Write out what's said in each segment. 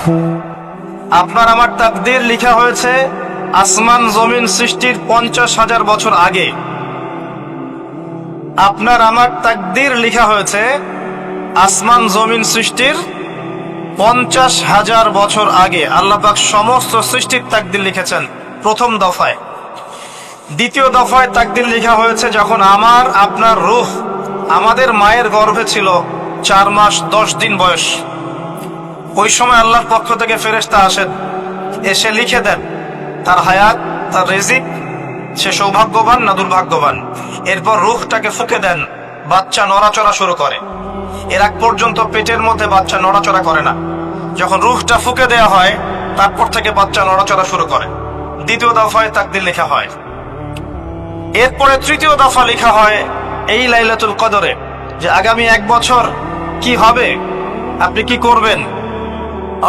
আপনার আমার তাকদীর লিখা হয়েছে আসমান জমিন সৃষ্টির 50,000 বছর আগে। আপনার আমার তাকদীর লিখা হয়েছে আসমান জমিন সৃষ্টির 50,000 বছর আগে। আল্লাহ পাক সমস্ত সৃষ্টির তাকদীর লিখেছেন প্রথম দফায়। দ্বিতীয় দফায় তাকদীর লেখা হয়েছে যখন আমার আপনার রূহ আমাদের মায়ের গর্ভে ছিল 4 মাস 10 দিন বয়স। ওই সময় আল্লাহর পক্ষ থেকে ফেরেশতা আসেন, এসে লিখে দেন তার হায়াত, তার রিজিক, সে সৌভাগ্যবান না দুর্ভাগ্যবান। এরপর রূহটাকে ফুঁকে দেন, বাচ্চা নড়াচড়া শুরু করে। এর আগ পর্যন্ত পেটের মধ্যে বাচ্চা নড়াচড়া করে না। যখন রূহটা ফুঁকে দেওয়া হয় তারপর থেকে বাচ্চা নড়াচড়া শুরু করে। দ্বিতীয় দফায় তাকদীর লেখা হয়। এরপরে তৃতীয় দফা লেখা হয় এই লাইলাতুল কদরে, যে আগামী 1 বছর কি হবে, আপনি কি করবেন।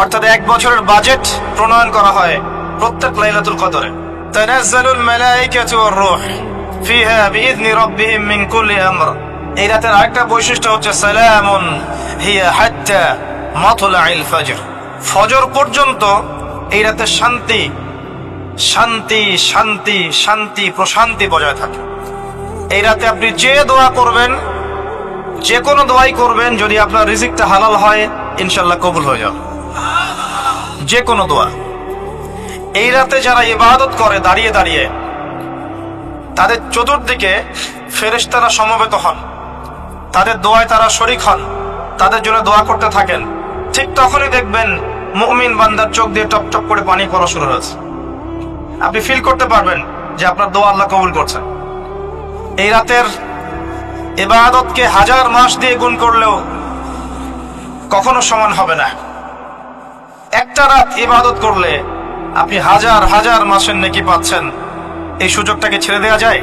অর্থাৎ 1 বছরের বাজেট প্রণয়ন করা হয় প্রত্যেক লাইলাতুল কদরে। তানাজ্জালুল মালায়েকাতু ওয়ার রূহ ফিহা বিইذনি রাব্বিহিম মিন কুল্লি আমর। এই রাতের আরেকটা বৈশিষ্ট্য হচ্ছে সালামুন হিয়া হাত্তা মাতলাইল ফজর। ফজর পর্যন্ত এই রাতে শান্তি শান্তি শান্তি শান্তি প্রশান্তি বজায় থাকে। এই রাতে আপনি যে দোয়া করবেন, যে কোনো দোয়াই করবেন, যদি আপনার রিজিকটা হালাল হয় ইনশাআল্লাহ কবুল হয়ে যাবে যে কোনো দোয়া। এই রাতে যারা ইবাদত করে দাঁড়িয়ে দাঁড়িয়ে, তাদের চতুর্দিকে ফেরেশতারা সমবেত হন, তাদের দোয়ায় তারা শরীক হন, তাদের জন্য দোয়া করতে থাকেন। ঠিক তখনই দেখবেন মুমিন বান্দার চোখ দিয়ে টপ টপ করে পানি পড়া শুরু হয়েছে। আপনি ফিল করতে পারবেন যে আপনার দোয়া আল্লাহ কবুল করছেন। এই রাতের ইবাদতকে 1000 মাস দিয়ে গুণ করলেও কখনো সমান হবে না। একটা রাত ইবাদত করলে আপনি 1000 মাসের নেকি পাচ্ছেন। এই সুযোগটাকে ছেড়ে দেওয়া যায়?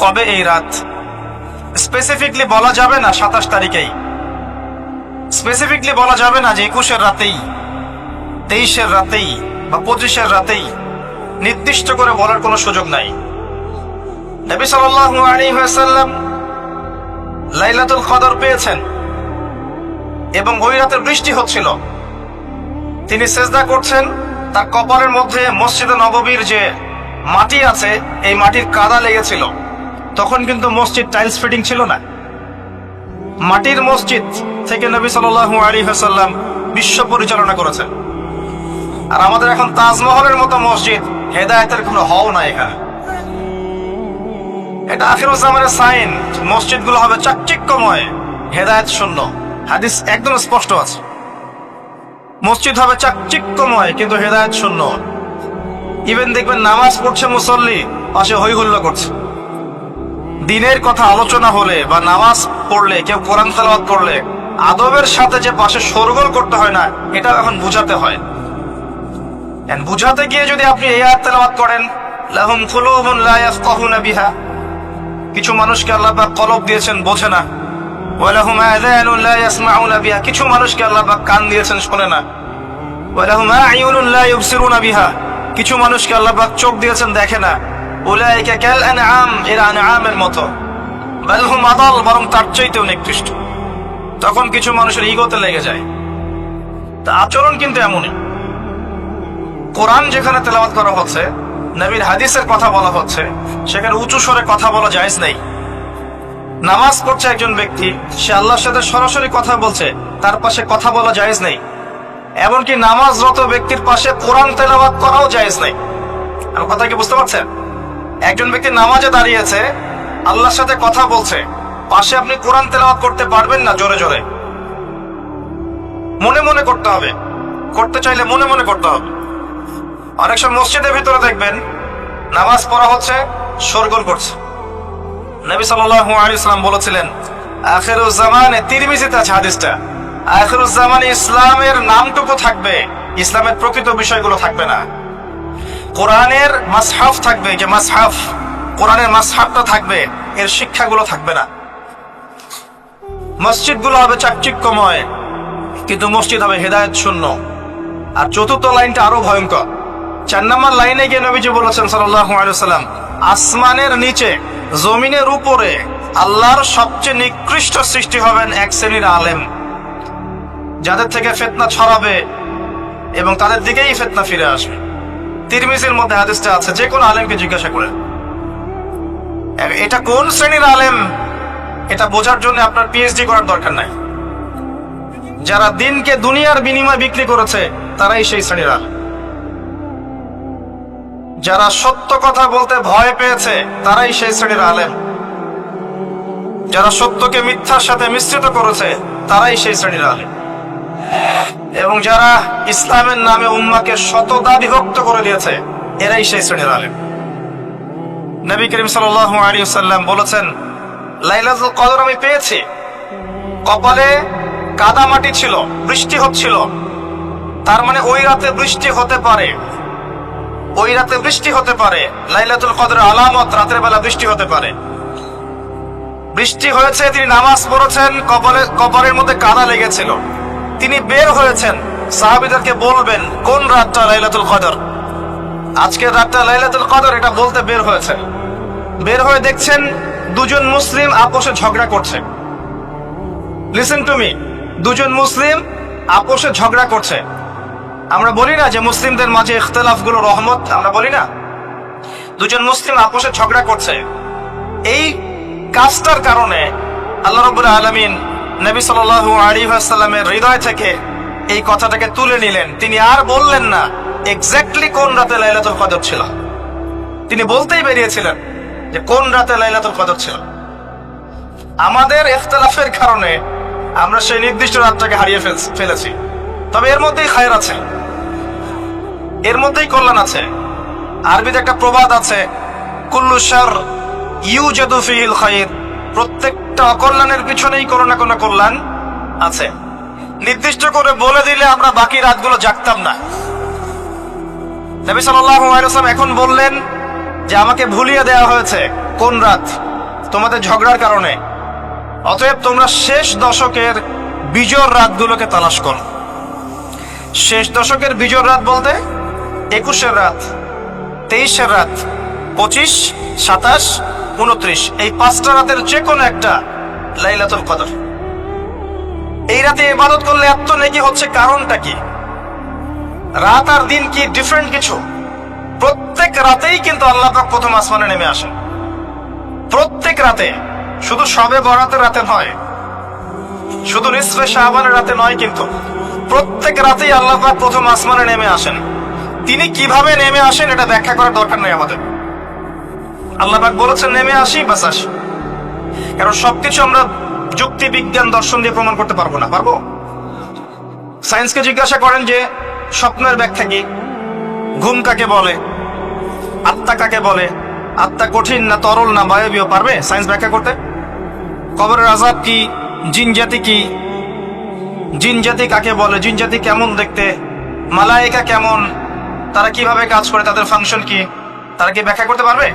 কবে এই রাত স্পেসিফিকলি বলা যাবে না, 27 তারিখেই স্পেসিফিকলি বলা যাবে না যে 21-এর রাতেই, 23-এর রাতেই বা 25-এর রাতেই। নির্দিষ্ট করে বলার কোনো সুযোগ নাই। নবী সাল্লাল্লাহু আলাইহি ওয়াসাল্লাম লাইলাতুল কদর পেয়েছেন এবং ওই রাতে বৃষ্টি হচ্ছিল। তিনি সিজদা করছেন, তার কপালের মধ্যে মসজিদে নববীর যে মাটি আছে এই মাটির কাদা লেগেছিল। তখন কিন্তু মসজিদ টাইলস ফিটিং ছিল না। মাটির মসজিদ থেকে নবী সাল্লাল্লাহু আলাইহি ওয়াসাল্লাম বিশ্ব পরিচালনা করেছেন। আর আমাদের এখন তাজমহলের মতো মসজিদ, হেদায়েতের কোনো হও না এখানে। এটা আখিরুজ জামানের সাইন, মসজিদগুলো হবে চাকচিক্যময়, হেদায়েত শূন্য। হাদিস একদম স্পষ্ট আছে, মসজিদ হবে চাকচিক্যময় কিন্তু হেদায়েত শূন্য। ইভেন দেখবেন নামাজ পড়ছে মুসল্লি, পাশে হই হুল্লা করছে। দিনের কথা আলোচনা হলে বা নামাজ পড়লে, কেউ কোরআন তেলাওয়াত করলে আদবের সাথে যে পাশে শোরগোল করতে হয় না, এটা এখন বুঝাতে হয়। বুঝাতে গিয়ে যদি আপনি এই আয়াত তেলাওয়াত করেন, লাহুম কুলুবুন লা ইয়াফকাহুনা বিহা, কিছু মানুষকে আল্লাহ পাক কলব দিয়েছেন বোঝে না। ওয়া লাহুম আযানুন লা ইয়াসমাউনা বিহা, কিছু মানুষকে আল্লাহ পাক কান দিয়েছেন শোনে না। ওয়া লাহুম আ'য়ুনুন লা ইউবসিরুনা বিহা, কিছু মানুষকে আল্লাহ পাক চোখ দিয়েছেন দেখে না। উলাইকা কাল আনআম, এরা আনআমের মতো। বাল হুম আদাল, বরং তার চাইতেও নিকৃষ্ট। তখন কিছু মানুষের ইগোতে লেগে যায়। তা আচরণ কিন্তু এমনই। কোরআন যেখানে তেলাওয়াত করা হচ্ছে, নবীর হাদিসের কথা বলা হচ্ছে, সেখানে উঁচু স্বরে কথা বলা জায়েজ নেই। নামাজ পড়ছে একজন ব্যক্তি, সে আল্লাহর সাথে সরাসরি কথা বলছে, তার পাশে কথা বলা জায়েজ নেই। এমনকি নামাজরত ব্যক্তির পাশে কোরআন তেলাওয়াত করাও জায়েজ নেই। আমার কথা কি বুঝতে পারছেন? একজন ব্যক্তি নামাজে দাঁড়িয়েছে, আল্লাহর সাথে কথা বলছে, পাশে আপনি কোরআন তেলাওয়াত করতে পারবেন না জোরে জোরে। মনে মনে করতে হবে, করতে চাইলে মনে মনে করতে হবে। অনেক সময় মসজিদের ভিতরে দেখবেন নামাজ পড়া হচ্ছে, শোরগোল করছে। নবী সাল্লাল্লাহু আলাইহি ওয়াসাল্লাম বলেছিলেন, আখিরুজ জামানে, তিরমিজিতে আছে হাদিসটা, আখিরুজ জামানে ইসলামের নামটুকু থাকবে, ইসলামের প্রকৃত বিষয়গুলো থাকবে না। কোরআনের মাসহাফ থাকবে, যে মাসহাফ, কোরআনের মাসহাফটা থাকবে, এর শিক্ষাগুলো থাকবে না। মসজিদগুলো হবে চাকচিক্যময় কিন্তু মসজিদ হবে হেদায়েত শূন্য। আর চতুর্থ লাইনটা আরো ভয়ঙ্কর। 4 নম্বর লাইনে গিয়ে নবীজি বলেছেন সাল্লাল্লাহু আলাইহি ওয়াসাল্লাম, আসমানের নিচে জমিনের উপরে আল্লাহর সবচেয়ে নিকৃষ্ট সৃষ্টি হবেন এক শ্রেণীর আলেম। যাদের থেকে ফিতনা ছড়াবে এবং তাদের দিকেই ফিতনা ফিরে আসবে। তিরমিজির মধ্যে হাদিসটা আছে, যে কোনো আলেমকে জিজ্ঞাসা করে এটা কোন শ্রেণীর আলেম, এটা বোঝার জন্য আপনার পিএইচডি করার দরকার নাই। যারা দিনকে দুনিয়ার বিনিময়ে বিক্রি করেছে তারাই সেই শ্রেণীর আলেম। যারা সত্য কথা বলতে ভয় পেয়েছে তারাই সেই শ্রেণীর আলেম। যারা সত্যকে মিথ্যার সাথে মিশ্রিত করেছে তারাই সেই শ্রেণীর আলেম। এবং যারা ইসলামের নামে উম্মাকে শতদা বিভক্ত করে দিয়েছে এরাই সেই শ্রেণীর আলেম। নবী করিম সাল্লাল্লাহু আলাইহি ওয়াসাল্লাম বলেছেন, লাইলাতুল কদর আমি পেয়েছি, কপালে কাদা মাটি ছিল, বৃষ্টি হচ্ছিল, তার মানে ওই রাতে বৃষ্টি হতে পারে, ওই রাতে বৃষ্টি হতে পারে। লাইলাতুল কদরের আলামত রাতের বেলা বৃষ্টি হতে পারে। বৃষ্টি হয়েছে, তিনি নামাজ পড়েছেন, কপালের মধ্যে কাদা লেগেছিল, তিনি বের হয়েছেন, সাহাবীদেরকে বলবেন কোন রাতটা লাইলাতুল কদর, আজকের রাতটা লাইলাতুল কদর, এটা বলতে বের হয়েছে। বের হয়ে দেখছেন দুজন মুসলিম আপোষে ঝগড়া করছে। লিসেন টু মি, দুজন মুসলিম আপোষে ঝগড়া করছে। আমরা বলি না যে মুসলিমদের মাঝে ইখতিলাফ গুলো রহমত, আমরা বলি না? দুজন মুসলিম আপোষে ঝগড়া করছে, এই কাজটার কারণে আল্লাহ রাব্বুল আলামিন নবী সাল্লাল্লাহু আলাইহি ওয়াসাল্লামের হৃদয় থেকে এই কথাটাকে তুলে নিলেন। তিনি আর বললেন না এক্স্যাক্টলি কোন রাতে লাইলাতুল কদর ছিল, তিনি বলতেই বেরিয়েছিলেন যে কোন রাতে লাইলাতুল কদর ছিল। আমাদের ইখতিলাফের কারণে আমরা সেই নির্দিষ্ট রাতটাকে হারিয়ে ফেলেছি। তবে এর মধ্যেই খায়ের আছে, এর মধ্যেই কল্যাণ আছে। আরবিতে একটা প্রবাদ আছে, কুল্লু শার ইউজাদু ফিহিল খায়র, প্রত্যেকটা অকল্যাণের পিছনেই কোনো না কোনো কল্যাণ আছে। নির্দিষ্ট করে বলে দিলে আমরা বাকি রাতগুলো জাগতাম না। নবী সাল্লাল্লাহু আলাইহি ওয়াসাল্লাম এখন বললেন যে আমাকে ভুলিয়ে দেওয়া হয়েছে কোন রাত, তোমাদের ঝগড়ার কারণে। অতএব তোমরা শেষ দশকের বিজোড় রাতগুলোকে তালাশ করো। শেষ দশকের বিজোড় রাত বলতে 21-এর রাত, 23-এর রাত, 25, 27, 29, এই 5টা রাতের যে কোনো একটা লাইলাতুল কদর। এই রাতে ইবাদত করলে এত নেকি হচ্ছে, কারণটা কি? রাত আর দিন কি ডিফারেন্ট কিছু? প্রত্যেক রাতেই কিন্তু আল্লাহ পাক প্রথম আসমানে নেমে আসেন, প্রত্যেক রাতে, শুধু শবে বরাতের রাতে নয়, শুধু নিসফে শাবানের রাতে নয়, কিন্তু প্রত্যেক রাতেই আল্লাহ পাক প্রথম আসমানে নেমে আসেন। তিনি কিভাবে নেমে আসেন এটা ব্যাখ্যা করার দরকার নেই আমাদের। আল্লাহ পাক বলেছেন নেমে আসি, বাস আসি। কারণ সবকিছু আমরা যুক্তি, বিজ্ঞান, দর্শন দিয়ে প্রমাণ করতে পারবো না। পারবো? সায়েন্সকে জিজ্ঞাসা করেন যে স্বপ্নের ব্যাখ্যা কি, ঘুম কাকে বলে, আত্মা কাকে বলে, আত্মা কঠিন না তরল না বায়বীয়, পারবে সায়েন্স ব্যাখ্যা করতে? কবরের আযাব কি, জিন জাতি কি, জিন জাতি কাকে বলে, জিন জাতি কেমন দেখতে, মালায়েকা কেমন, তারা কিভাবে কাজ করে, তাদের ফাংশন কি, তারা কি ব্যাখ্যা করতে পারবে?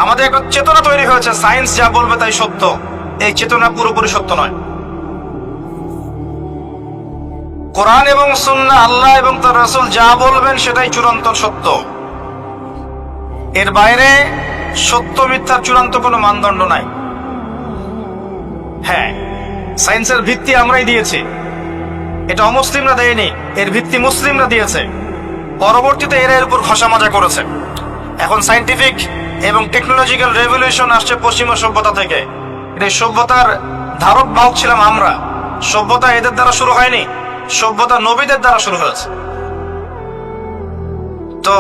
আমাদের একটা চেতনা তৈরি হয়েছে, সায়েন্স যা বলবে তাই সত্য। এই চেতনা পুরোপুরি সত্য নয়। কোরআন এবং সুন্নাহ, আল্লাহ এবং তার রাসূল যা বলবেন সেটাই চূড়ান্ত সত্য। এর বাইরে সত্য মিথ্যার চূড়ান্ত কোনো মানদণ্ড নাই। হ্যাঁ, সায়েন্সের ভিত্তি আমরাই দিয়েছি, এটা অমুসলিমরা দেয়নি, এর ভিত্তি মুসলিমরা দিয়েছে। পরবর্তীতে এরা এর উপর ঘষা মাজা করেছে। এখন সায়েন্টিফিক এবং টেকনোলজিক্যাল রেভলিউশন আসছে পশ্চিমা সভ্যতা থেকে। এই সভ্যতার ধারক বাহক ছিলাম আমরা। সভ্যতা এদের দ্বারা শুরু হয়নি, সভ্যতা নবীদের দ্বারা শুরু হয়েছে। তো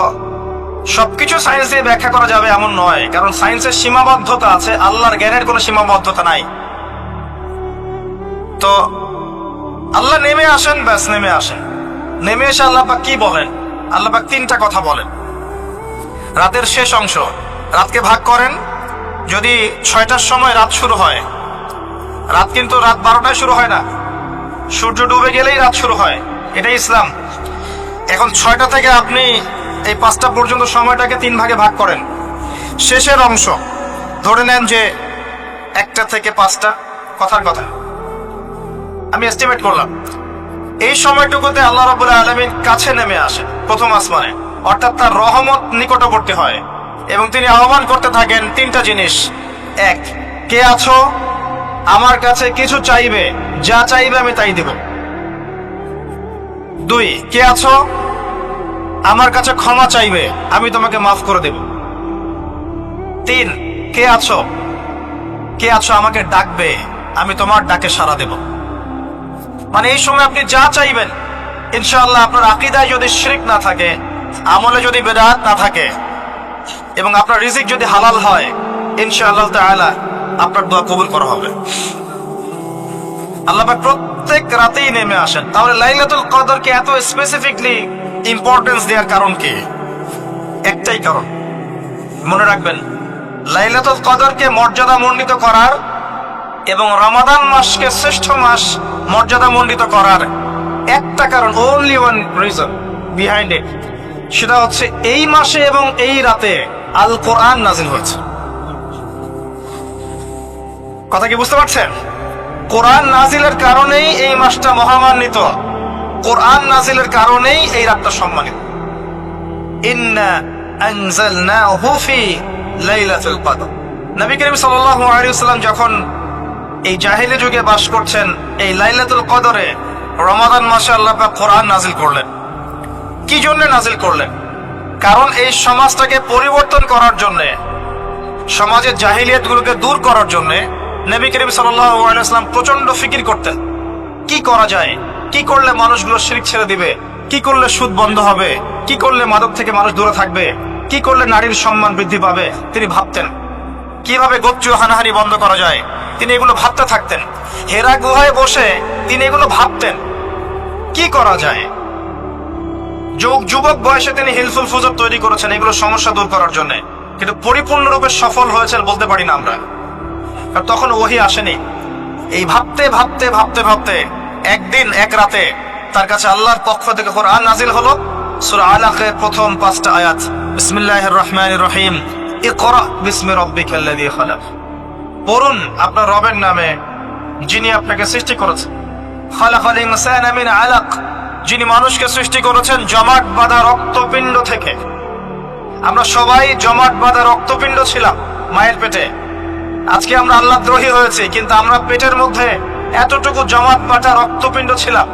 সবকিছু সায়েন্স দিয়ে ব্যাখ্যা করা যাবে এমন নয়, কারণ সায়েন্সের সীমাবদ্ধতা আছে, আল্লাহর জ্ঞানের কোনো সীমাবদ্ধতা নাই। তো আল্লাহ নেমে আসেন, ব্যাস নেমে আসেন। নেমে এসে আল্লাহ পাক কি বলেন? আল্লাহ পাক 3টা কথা বলেন। রাতের শেষ অংশ, রাতকে ভাগ করেন। যদি 6টার সময় রাত শুরু হয়, রাত কিন্তু রাত 12টায় শুরু হয় না, সূর্য ডুবে গেলেই রাত শুরু হয়, এটাই ইসলাম। এখন 6টা থেকে আপনি এই 5টা পর্যন্ত সময়টাকে 3 ভাগে ভাগ করেন। শেষের অংশ ধরে নেন যে 1টা থেকে 5টা, কথার কথা আমি এস্টিমেট করলাম, এই সময়টুকুতে আল্লাহ রাব্বুল আলামিন কাছে নেমে আসে প্রথম আসমানে, অর্থাৎ তার রহমত নিকটবর্তী হয় এবং তিনি আহ্বান করতে থাকেন 3টা জিনিস। 1, কে আছো? আমার কাছে কিছু চাইবে, যা চাইবে আমি তাই দেব। 2, কে আছো আমার কাছে ক্ষমা চাইবে, আমি তোমাকে মাফ করে দেব। 3, কে আছো আমাকে ডাকবে, আমি তোমার ডাকে সাড়া দেব। মানে এই সময় আপনি যা চাইবেন ইনশাআল্লাহ, আপনার আকীদায় যদি শিরক না থাকে, আমলে যদি বিদআত না থাকে, এবং আপনার রিজিক যদি হালাল হয়, ইনশাআল্লাহ তাআলা আপনার দোয়া কবুল করা হবে। আল্লাহ পাক প্রত্যেক রাতেই নেমে আসেন। তাহলে লাইলাতুল কদরকে এত স্পেসিফিকলি ইম্পর্টেন্স দেওয়ার কারণ কি? একটাই কারণ, মনে রাখবেন, লাইলাতুল কদরকে মর্যাদা মণ্ডিত করার এবং রমাদান মাসকে শ্রেষ্ঠ মাস মর্যাদা মণ্ডিত করার একটা কারণ, only one reason behind it, সেটা হচ্ছে এই মাসে এবং এই রাতে আল কোরআন নাজিল হয়েছে। কথা কি বুঝতে পারছেন? কোরআন নাজিলের কারণেই এই মাসটা মহামান্বিত, কোরআন নাজিলের কারণেই এই রাতটা সম্মানিত। ইন্না আনজালনাহু ফি লাইলাতুল কদর। নবী করিম সাল্লাল্লাহু আলাইহি ওয়াসাল্লাম যখন এই জাহেলি যুগে বাস করছেন, এই লাইলাতুল কদরে রমাদান মাসে আল্লাহ পাক কোরআন নাজিল করলেন। কি জন্য নাজিল করলেন? কারণ এই সমাজটাকে পরিবর্তন করার জন্য, সমাজের জাহিলিয়াতগুলোকে দূর করার জন্য নবী করিম সাল্লাল্লাহু আলাইহি ওয়াসাল্লাম প্রচন্ড ফিকির করতেন। কি করা যায়, কি করলে মানুষগুলো শিরক ছেড়ে দিবে, কি করলে সুদ বন্ধ হবে, কি করলে মাদক থেকে মানুষ দূরে থাকবে, কি করলে নারীর সম্মান বৃদ্ধি পাবে। তিনি ভাবতেন কিভাবে গোত্রীয় হানাহানি বন্ধ করা যায়, তিনি এগুলো ভাবতে থাকতেন। হেরা গুহায় বসে তিনি এগুলো ভাবতেন কি করা যায়। যুবক বয়সে তিনি হিলফুল ফুজুর তৈরি করেছেন এগুলো সমস্যা দূর করার জন্য, কিন্তু পরিপূর্ণরূপে সফল হয়েছেন বলতে পারি না আমরা, কারণ তখন ওহী আসেনি। এই ভাবতে ভাবতে ভাবতে ভাবতে একদিন এক রাতে তার কাছে আল্লাহর পক্ষ থেকে কোরআন নাজিল হলো। সূরা আলাকের প্রথম 5টা আয়াত, বিসমিল্লাহির রহমানির রহিম, ইকরা বিসমি রাব্বিকাল্লাযী খালাক। পড়ুন আপনার রবের নামে যিনি আপনাকে সৃষ্টি করেছেন। খালাকাল ইনসানা মিন আলাক, যিনি মানুষকে সৃষ্টি করেছেন জমাট বাঁধা রক্তপিণ্ড থেকে। আমরা সবাই জমাট বাঁধা রক্তপিণ্ড ছিলাম মায়ের পেটে। আজকে আমরা আল্লাহ দ্রোহী হয়েছি, কিন্তু আমরা পেটের মধ্যে এতটুকু জমাট বাঁধা রক্তপিণ্ড ছিলাম।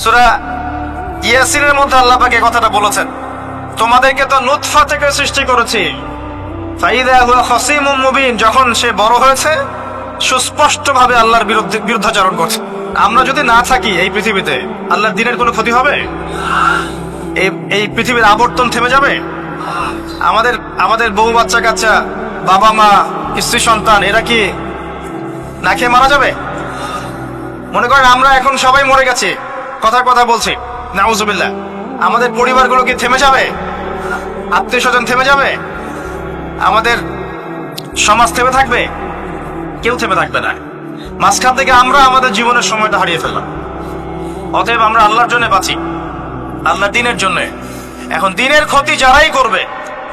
সূরা ইয়াসিনের মধ্যে আল্লাহ পাক এই কথাটা বলেছেন, তোমাদেরকে তো নুতফা থেকে সৃষ্টি করেছি, ফাইদা হুয়া খাসীমুম মুবিন, যখন সে বড় হয়েছে সুস্পষ্টভাবে আল্লাহর বিরুদ্ধাচরণ করছে। আমরা যদি না থাকি এই পৃথিবীতে, আল্লাহর দ্বীনের কোনো ক্ষতি হবে? এই পৃথিবীর আবর্তন থেমে যাবে? আমাদের বউ বাচ্চা কাচ্চা, বাবা মা, স্ত্রী সন্তান, এরা কি না খেয়ে মারা যাবে? মনে করেন আমরা এখন সবাই মরে গেছি, কথার কথা বলছি, নাউজুবিল্লাহ, আমাদের পরিবারগুলো কি থেমে যাবে? আত্মীয় স্বজন থেমে যাবে? আমাদের সমাজ থেমে থাকবে? কেউ থেমে থাকবে না। মাঝখান থেকে আমরা আমাদের জীবনের সময়টা হারিয়ে ফেললাম। অতএব আমরা আল্লাহর জন্য বাঁচি, আল্লাহর দ্বীনের জন্য। এখন দ্বীনের ক্ষতি যারাই করবে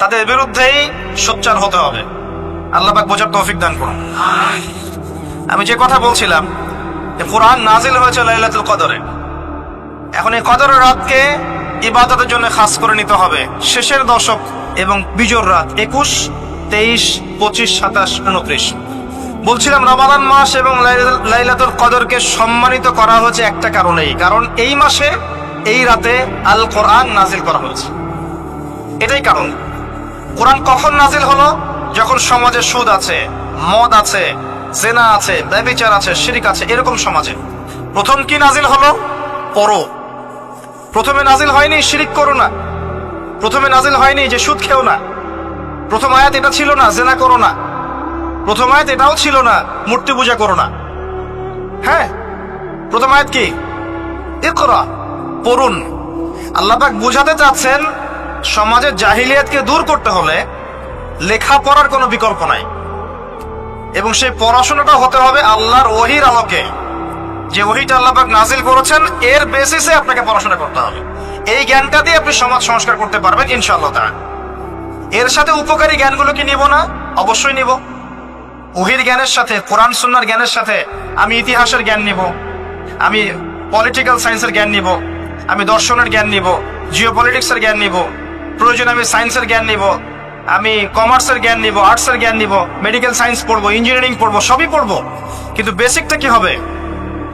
তাদের বিরুদ্ধেই সোচ্চার হতে হবে। আল্লাহ পাক বোঝার তৌফিক দান করুন। আমি যে কথা বলছিলাম, কোরআন নাজিল হয়েছে লাইলাতুল কদরে। এখন এই কদরের রাতকে ইবাদতের জন্য খাস করে নিতে হবে। শেষের দশক এবং বিজোর রাত 21, 23, 25, 27, 29। বলছিলাম রমাদান মাস এবং লাইলাতুল কদরকে সম্মানিত করা হয়েছে একটা কারণেই, কারণ এই মাসে এই রাতে আল কোরআন নাজিল করা হয়েছে। এটাই কারণ। কোরআন কখন নাজিল হলো? যখন সমাজে সুদ আছে, মদ আছে, জেনা আছে, ব্যভিচার আছে, শিরক আছে, এরকম সমাজে। প্রথম কি নাজিল হলো? পড়ো। প্রথমে নাজিল হয়নি শিরক করো না, প্রথমে নাজিল হয়নি যে সুদ খেও না, প্রথম আয়াত এটা ছিল না জেনা করো না, প্রথম আয়াত এটাও ছিল না মূর্তি পূজা করো না। হ্যাঁ, প্রথম আয়াত কি? ইকরা, পড়ুন। আল্লাহ পাক বুঝাতে চাচ্ছেন সমাজের জাহিলিয়াতকে দূর করতে হলে লেখাপড়ার কোনো বিকল্প নাই, এবং সেই পড়াশোনাটা হতে হবে আল্লাহর ওহীর আলোকে। যে ওহীটা আল্লাহ পাক নাজিল করেছেন এর বেসিসে আপনাকে পড়াশোনা করতে হবে। এই জ্ঞানটা দিয়ে আপনি সমাজ সংস্কার করতে পারবেন ইনশাআল্লাহ তাআলা। এর সাথে উপকারী জ্ঞানগুলো কি নিব না? অবশ্যই নিব। ওহীর জ্ঞানের সাথে, কোরআন সুন্নাহর জ্ঞানের সাথে আমি ইতিহাসের জ্ঞান নিব, আমি পলিটিক্যাল সায়েন্সের জ্ঞান নিব, আমি দর্শনের জ্ঞান নিব, জিওপলিটিক্সের জ্ঞান নিব, প্রয়োজন আমি সায়েন্সের জ্ঞান নিব, আমি কমার্সের জ্ঞান নিব, আর্টসের জ্ঞান নিব, মেডিকেল সায়েন্স পড়বো, ইঞ্জিনিয়ারিং পড়বো, সবই পড়বো। কিন্তু বেসিকটা কি হবে?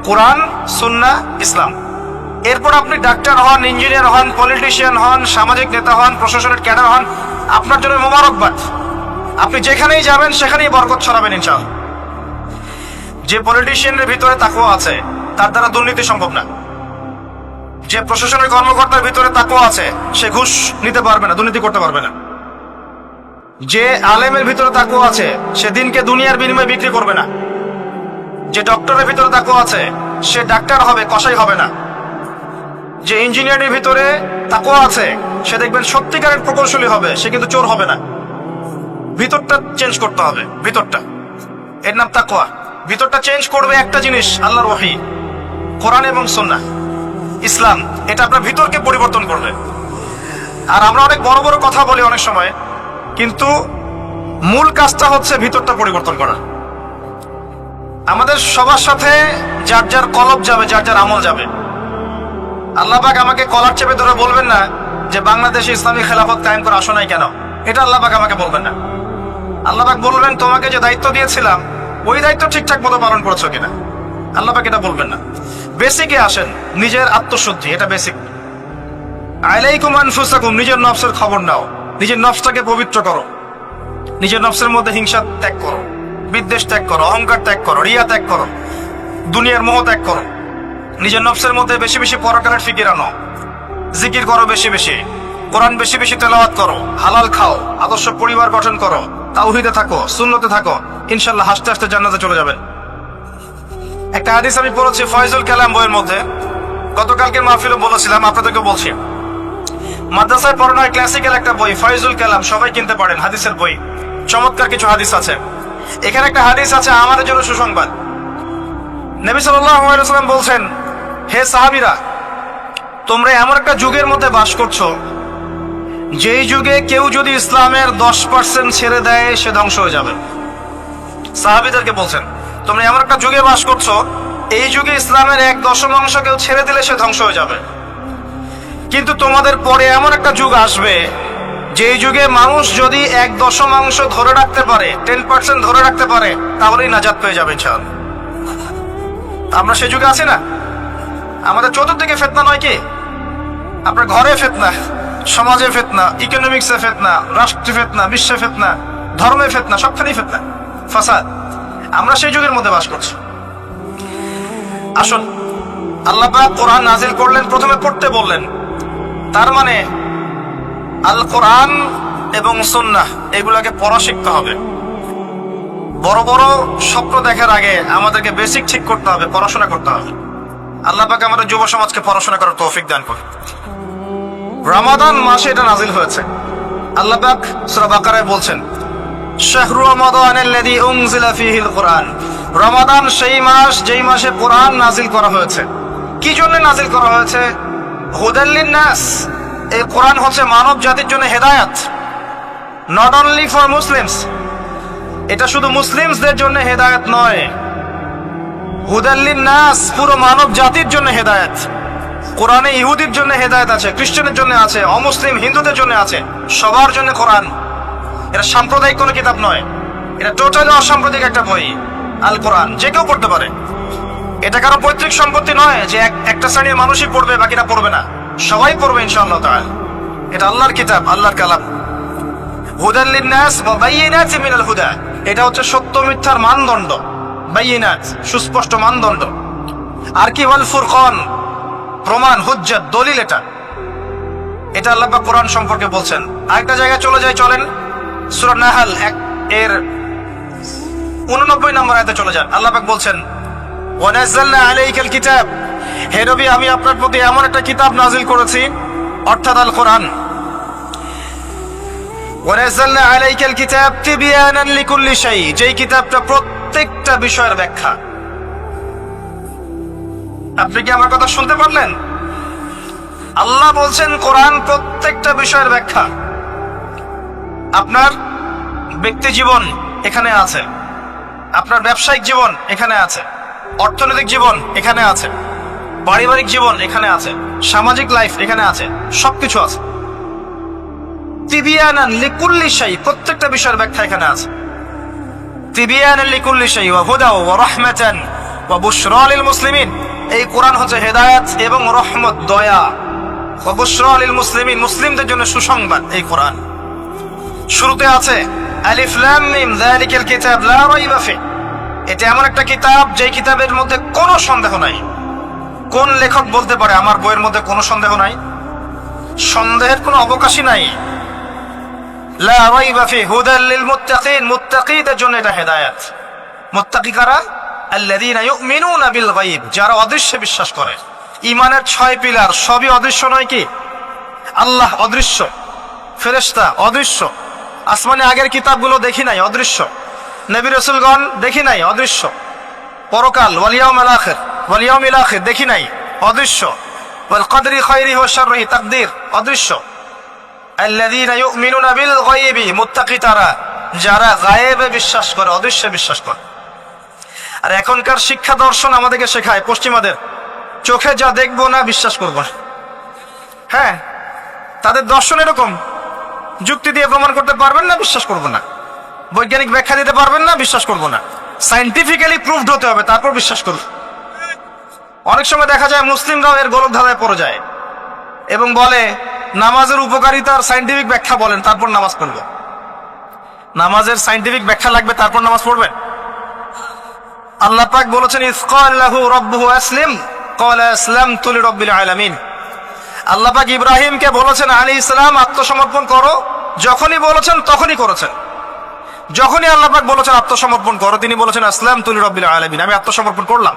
কোরআন, সুন্নাহ, ইসলাম। এরপর আপনি ডাক্তার হন, ইঞ্জিনিয়ার হন, পলিটিশিয়ান হন, সামাজিক নেতা হন, প্রশাসনের ক্যাডার হন, আপনার জন্য মোবারকবাদ। আপনি যেখানেই যাবেন সেখানেই বরকত ছড়াবেন ইনশাআল্লাহ। যে পলিটিশিয়ানের ভিতরে তাকওয়া আছে তার দ্বারা দুর্নীতি সম্ভব না। যে প্রশাসনের কর্মকর্তার ভিতরে তাকওয়া আছে সে ঘুষ নিতে পারবে না, দুর্নীতি করতে পারবে না। যে আলেমের ভিতরে তাকওয়া আছে সে দিনকে দুনিয়ার বিনিময়ে বিক্রি করবে না। যে ডক্টরের ভিতরে তাকওয়া আছে সে ডাক্তার হবে, কসাই হবে না। যে ইঞ্জিনিয়ারের ভিতরে তাকওয়া আছে সে দেখবেন সত্যিকারের প্রকৌশলী হবে, সে কিন্তু চোর হবে না। ভিতরটা চেঞ্জ করতে হবে, ভিতরটা, এর নাম তাকওয়া। ভিতরটা চেঞ্জ করবে একটা জিনিস, আল্লাহর ওহী, কোরআন এবং সুন্নাহ, ইসলাম। এটা আপনার ভিতরকে পরিবর্তন করবে। আর আমরা অনেক বড় বড় কথা বলি অনেক সময়, কিন্তু মূল কাজটা হচ্ছে ভিতরটা পরিবর্তন করা। আমাদের সবার সাথে যার যার কলব যাবে, যার যার আমল যাবে। আল্লাহ পাক আমাকে কলার চেপে ধরে বলবেন না যে বাংলাদেশে ইসলামী খেলাফত কায়েম করে আসো নাই কেন, এটা আল্লাহ পাক আমাকে বলবেন না। আল্লাহ পাক বলবেন তোমাকে যে দায়িত্ব দিয়েছিলাম ওই দায়িত্ব ঠিকঠাক মতো পালন করেছো কিনা। আল্লাহ পাক এটা বলবেন না। বেসিকে আসেন, নিজের আত্মশুদ্ধি, এটা বেসিক। আলাইকুম আনফুসাকুম, নিজের নফসের খবর নাও, নিজের নফসটাকে পবিত্র করো, নিজের নফসের মধ্যে হিংসা ত্যাগ করো, বিদ্বেষ ত্যাগ করো, অহংকার ত্যাগ করো, রিয়া ত্যাগ করো, দুনিয়ার মোহ ত্যাগ করো। নিজের নফসের মধ্যে বেশি বেশি পরকালের ফিকির আনো, জিকির করো বেশি বেশি, কোরআন বেশি বেশি তেলাওয়াত করো, হালাল খাও, আদর্শ পরিবার গঠন করো, তাওহীদে থাকো, সুন্নতে থাকো, ইনশাআল্লাহ হাসতে হাসতে জান্নাতে চলে যাবেন। একটা হাদিস আমি পড়েছি ফয়জুল কালাম বইয়ের মধ্যে, গতকালকে মাহফিলে বলেছিলাম, আপনাদেরকে বলছি। মাদ্রাসায় পড়ানো হয় ক্লাসিক্যাল একটা বই ফয়জুল কালাম, সবাই কিনতে পারেন, হাদিসের বই। চমৎকার কিছু হাদিস আছে। এখানে একটা হাদিস আছে আমাদের জন্য সুসংবাদ। নবী সাল্লাল্লাহু আলাইহি ওয়াসাল্লাম বলছেন, হে সাহাবীরা, তোমরা এমন একটা যুগের মধ্যে বাস করছো যেই যুগে কেউ যদি ইসলামের 10% ছেড়ে দেয় সে ধ্বংস হয়ে যাবে। সাহাবীদেরকে বলছেন তোমরা এমন একটা যুগে বাস করছো, এই যুগে ইসলামের 1/10 কেউ ছেড়ে দিলে সে ধ্বংস হয়ে যাবে। কিন্তু তোমাদের পরে এমন একটা যুগ আসবে যেই যুগে মানুষ যদি 1/10 ধরে রাখতে পারে, 10% ধরে রাখতে পারে, তাহলেই নাজাত পেয়ে যাবে ইনশাআল্লাহ। আমরা সে যুগে আছি না? আমাদের চতুর্দিকে ফিতনা নয় কি? আপনার ঘরে ফিতনা, সমাজে ফিতনা, ইকোনমিক্সে ফিতনা, রাষ্ট্রে ফিতনা, বিশ্বে ফিতনা, ধর্মে ফিতনা, সবখানেই ফিতনা, ফাসাদ। আমরা সেই যুগের মধ্যে বাস করছি। আসুন, আল্লাহ পাক কোরআন নাজিল করলেন, প্রথমে পড়তে বললেন। তার মানে আল কোরআন এবং সুন্নাহ এগুলাকে পড়া শিখতে হবে। বড় বড় স্বপ্ন দেখার আগে আমাদেরকে বেসিক ঠিক করতে হবে, পড়াশোনা করতে হবে। আল্লাহ পাক আমাদের যুব সমাজকে পড়াশোনা করার তৌফিক দান করুন। রমাদান মাসে এটা নাজিল হয়েছে। আল্লাহ পাক সূরা বাকারায় বলছেন, শাহরু রমাদানাল্লাযী উনজিলা ফীহিল কুরআন। রমাদান সেই মাস যেই মাসে কোরআন নাজিল করা হয়েছে। কি জন্য নাজিল করা হয়েছে? হুদাল লিন-নাস। এই কোরআন হচ্ছে মানব জাতির জন্য হেদায়েত, নট অনলি ফর মুসলিমস। এটা শুধু মুসলিমসদের জন্য হেদায়েত নয়, হুদাল লিন-নাস, পুরো মানব জাতির জন্য হেদায়েত। কোরআনে ইহুদির জন্য হেদায়েত আছে, খ্রিস্টানের জন্য আছে, অমুসলিম হিন্দুদের জন্য আছে, সবার জন্য কোরআন। এটা সাম্প্রদায়িক কোনো কিতাব নয়, এটা টোটালি অসাম্প্রদায়িক একটা বই। আল কোরআন যে কেউ পড়তে পারে। এটা কারো পৈতৃক সম্পত্তি নয় যে একটা শ্রেণীর মানুষই পড়বে বাকিরা পড়বে না, সবাই পড়বে ইনশাআল্লাহ তাআলা। এটা আল্লাহর কিতাব, আল্লাহর কালাম। হুদাল লিন-নাস ওয়া বায়িনাতিন মিনাল হুদা। এটা হচ্ছে সত্য মিথ্যার মানদণ্ড, বায়িনাত, সুস্পষ্ট মানদণ্ড। আর কি ওয়াল ফুরকান, প্রমাণ, হুজ্জাত, দলিল। এটা আল্লাহ পাক কোরআন সম্পর্কে বলছেন। আরেকটা জায়গায় চলে যাই, চলেন সূরা নাহল এর 89 নম্বর আয়াতে চলে যান। আল্লাহ পাক বলছেন, ওয়া নাযালনা আলাইকাল কিতাব। হে নবী, আমি আপনার প্রতি এমন একটা কিতাব নাজিল করেছি, অর্থাৎ আল কোরআন। ওয়া নাযালনা আলাইকাল কিতাব তিবয়ানান লিকুল্লি শাই, যেই কিতাবটা প্রত্যেকটা বিষয়ের ব্যাখ্যা। আপনি কি আমার কথা শুনতে পারলেন? আল্লাহ বলছেন কোরআন প্রত্যেকটা বিষয়ের ব্যাখ্যা। আপনার ব্যক্তি জীবন এখানে আছে, আপনার ব্যবসায়িক জীবন এখানে আছে, অর্থনৈতিক জীবন এখানে আছে, পারিবারিক জীবন এখানে আছে, সামাজিক লাইফ এখানে আছে, সবকিছু আছে। তিবিয়ানান লিকুল্লি শাই, প্রত্যেকটা বিষয়ের ব্যাখ্যা এখানে আছে। তিবিয়ানান লিকুল্লি শাই ওয়া হুদা ওয়া রাহমাতান ওয়া বুশরা লিল মুসলিমিন। এই কোরআন হচ্ছে হেদায়েত এবং রহমত, দয়া। ওয়া বুশরা লিল মুসলিমিন, মুসলিমদের জন্য সুসংবাদ এই কোরআন। শুরুতে আছে আলিফ লাম মিম যালিকাল কিতাব লা রাইবা ফি, এটা এমন একটা কিতাব যেই কিতাবের মধ্যে কোনো সন্দেহ নাই। কোন লেখক বলতে পারে আমার বইয়ের মধ্যে কোনো সন্দেহ নাই? সন্দেহের কোনো অবকাশই নাই। লা রাইবা ফি হুদাল লিল মুত্তাকিন, মুত্তাকিদের জন্য এটা হেদায়েত। মুত্তাকি কারা? আল্লাযীনা ইউমিনুনা বিল গায়ব, যারা অদৃশ্যে বিশ্বাস করে। ঈমানের 6 পিলার সবই অদৃশ্য নয় কি? আল্লাহ অদৃশ্য, ফেরেশতা অদৃশ্য, আসমানে আগের কিতাবগুলো দেখি নাই, অদৃশ্য। নবী রাসূলগণ দেখি নাই, অদৃশ্য। পরকাল ওয়াল ইয়াউমিল আখির, ওয়াল ইয়াউমিল আখির দেখি নাই, অদৃশ্য। ওয়াল কদরি খায়রিহি ওয়া শাররিহি, তাকদীর অদৃশ্য। আল্লাযীনা ইউমিনুনা বিল গায়বি, মুত্তাকি তারা যারা গায়েবে বিশ্বাস করে, অদৃশ্যে বিশ্বাস করে। আর এখনকার শিক্ষা দর্শন আমাদেরকে শেখায় পশ্চিমাদের, চোখে যা দেখবো না বিশ্বাস করবো না। হ্যাঁ, তাদের দর্শন এরকম, যুক্তি দিয়ে প্রমাণ করতে পারবেন না, বিশ্বাস করবো না। বৈজ্ঞানিক ব্যাখ্যা দিতে পারবেন না, বিশ্বাস করবো না। সায়েন্টিফিক্যালি প্রুভড হতে হবে, তারপর বিশ্বাস করব। অনেক সময় দেখা যায় মুসলিমরাও এর গলদ ধাঁধায় পড়ে যায় এবং বলে নামাজের উপকারিতার সায়েন্টিফিক ব্যাখ্যা বলেন, তারপর নামাজ পড়ব। নামাজের সায়েন্টিফিক ব্যাখ্যা লাগবে, তারপর নামাজ পড়বেন? আল্লাহ পাক বলেছেন ইয ক্বালা লাহু রাব্বুহু আসলিম ক্বালা আসলামতু লিরাব্বিল আলামিন। আল্লাহ পাক ইব্রাহিমকে বলেছেন আলাইহিস সালাম আত্মসমর্পণ করো, যখনই বলেছেন তখনই করেছেন। যখনই আল্লাহ পাক বলেছেন আত্মসমর্পণ করো, তিনি বলেছেন আসলামতু লিরাব্বিল আলামিন, আমি আত্মসমর্পণ করলাম।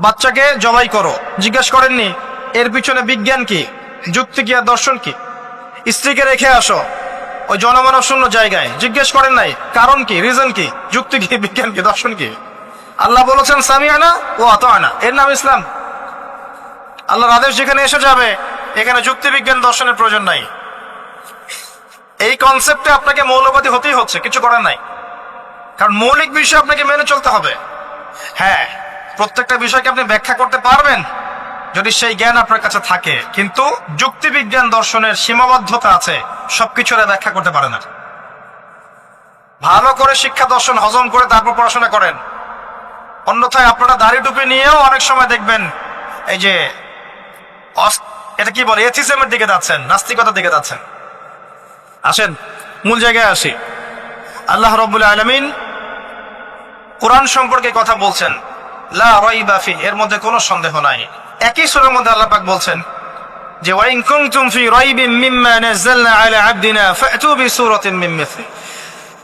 বাচ্চাকে জবাই করো, জিজ্ঞেস করেননি এর পিছনে বিজ্ঞান কি, যুক্তি কি আর দর্শন কি? স্ত্রীকে রেখে আসো ওই জনমানব শূন্য জায়গায়, জিজ্ঞেস করেন নাই কারণ কি, রিজন কি, যুক্তি কি, বিজ্ঞান কি, দর্শন কি? আল্লাহ বলেছেন সামিআনা ওয়া আতা'না, এর নাম ইসলাম। আল্লাহর আদেশ যেখানে এসে যাবে এখানে যুক্তি বিজ্ঞান দর্শনের প্রয়োজন নাই। এই কনসেপ্টে আপনাকে মৌলবাদী হতেই হচ্ছে, কিছু করার নাই। কারণ মৌলিক বিষয় আপনাকে মেনে চলতে হবে। হ্যাঁ, প্রত্যেকটা বিষয়কে আপনি ব্যাখ্যা করতে পারবেন যদি সেই জ্ঞান আপনার কাছে থাকে, কিন্তু যুক্তি বিজ্ঞান দর্শনের সীমাবদ্ধতা আছে, সবকিছুর ব্যাখ্যা করতে পারে না। ভালো করে শিক্ষা দর্শন হজম করে তারপর পড়াশোনা করেন। অন্যথায় আপনারা দাড়ি টুপি নিয়েও অনেক সময় দেখবেন এই যে এটা কি বলে, এথিজমের দিকে যাচ্ছেন, নাস্তিকতার দিকে যাচ্ছেন। আসেন মূল জায়গায় আসি। আল্লাহ রাব্বুল আলামিন কোরআন সম্পর্কে কথা বলছেন, লা রাইবা ফি, এর মধ্যে কোনো সন্দেহ নাই। একই সূরার মধ্যে আল্লাহ পাক বলছেন যে ওয়া ইন কুনতুম ফি রাইবিন মিম্মা নাযালনা আলা আবদিনা ফাতু বিসূরাতিন মিন মিসলি,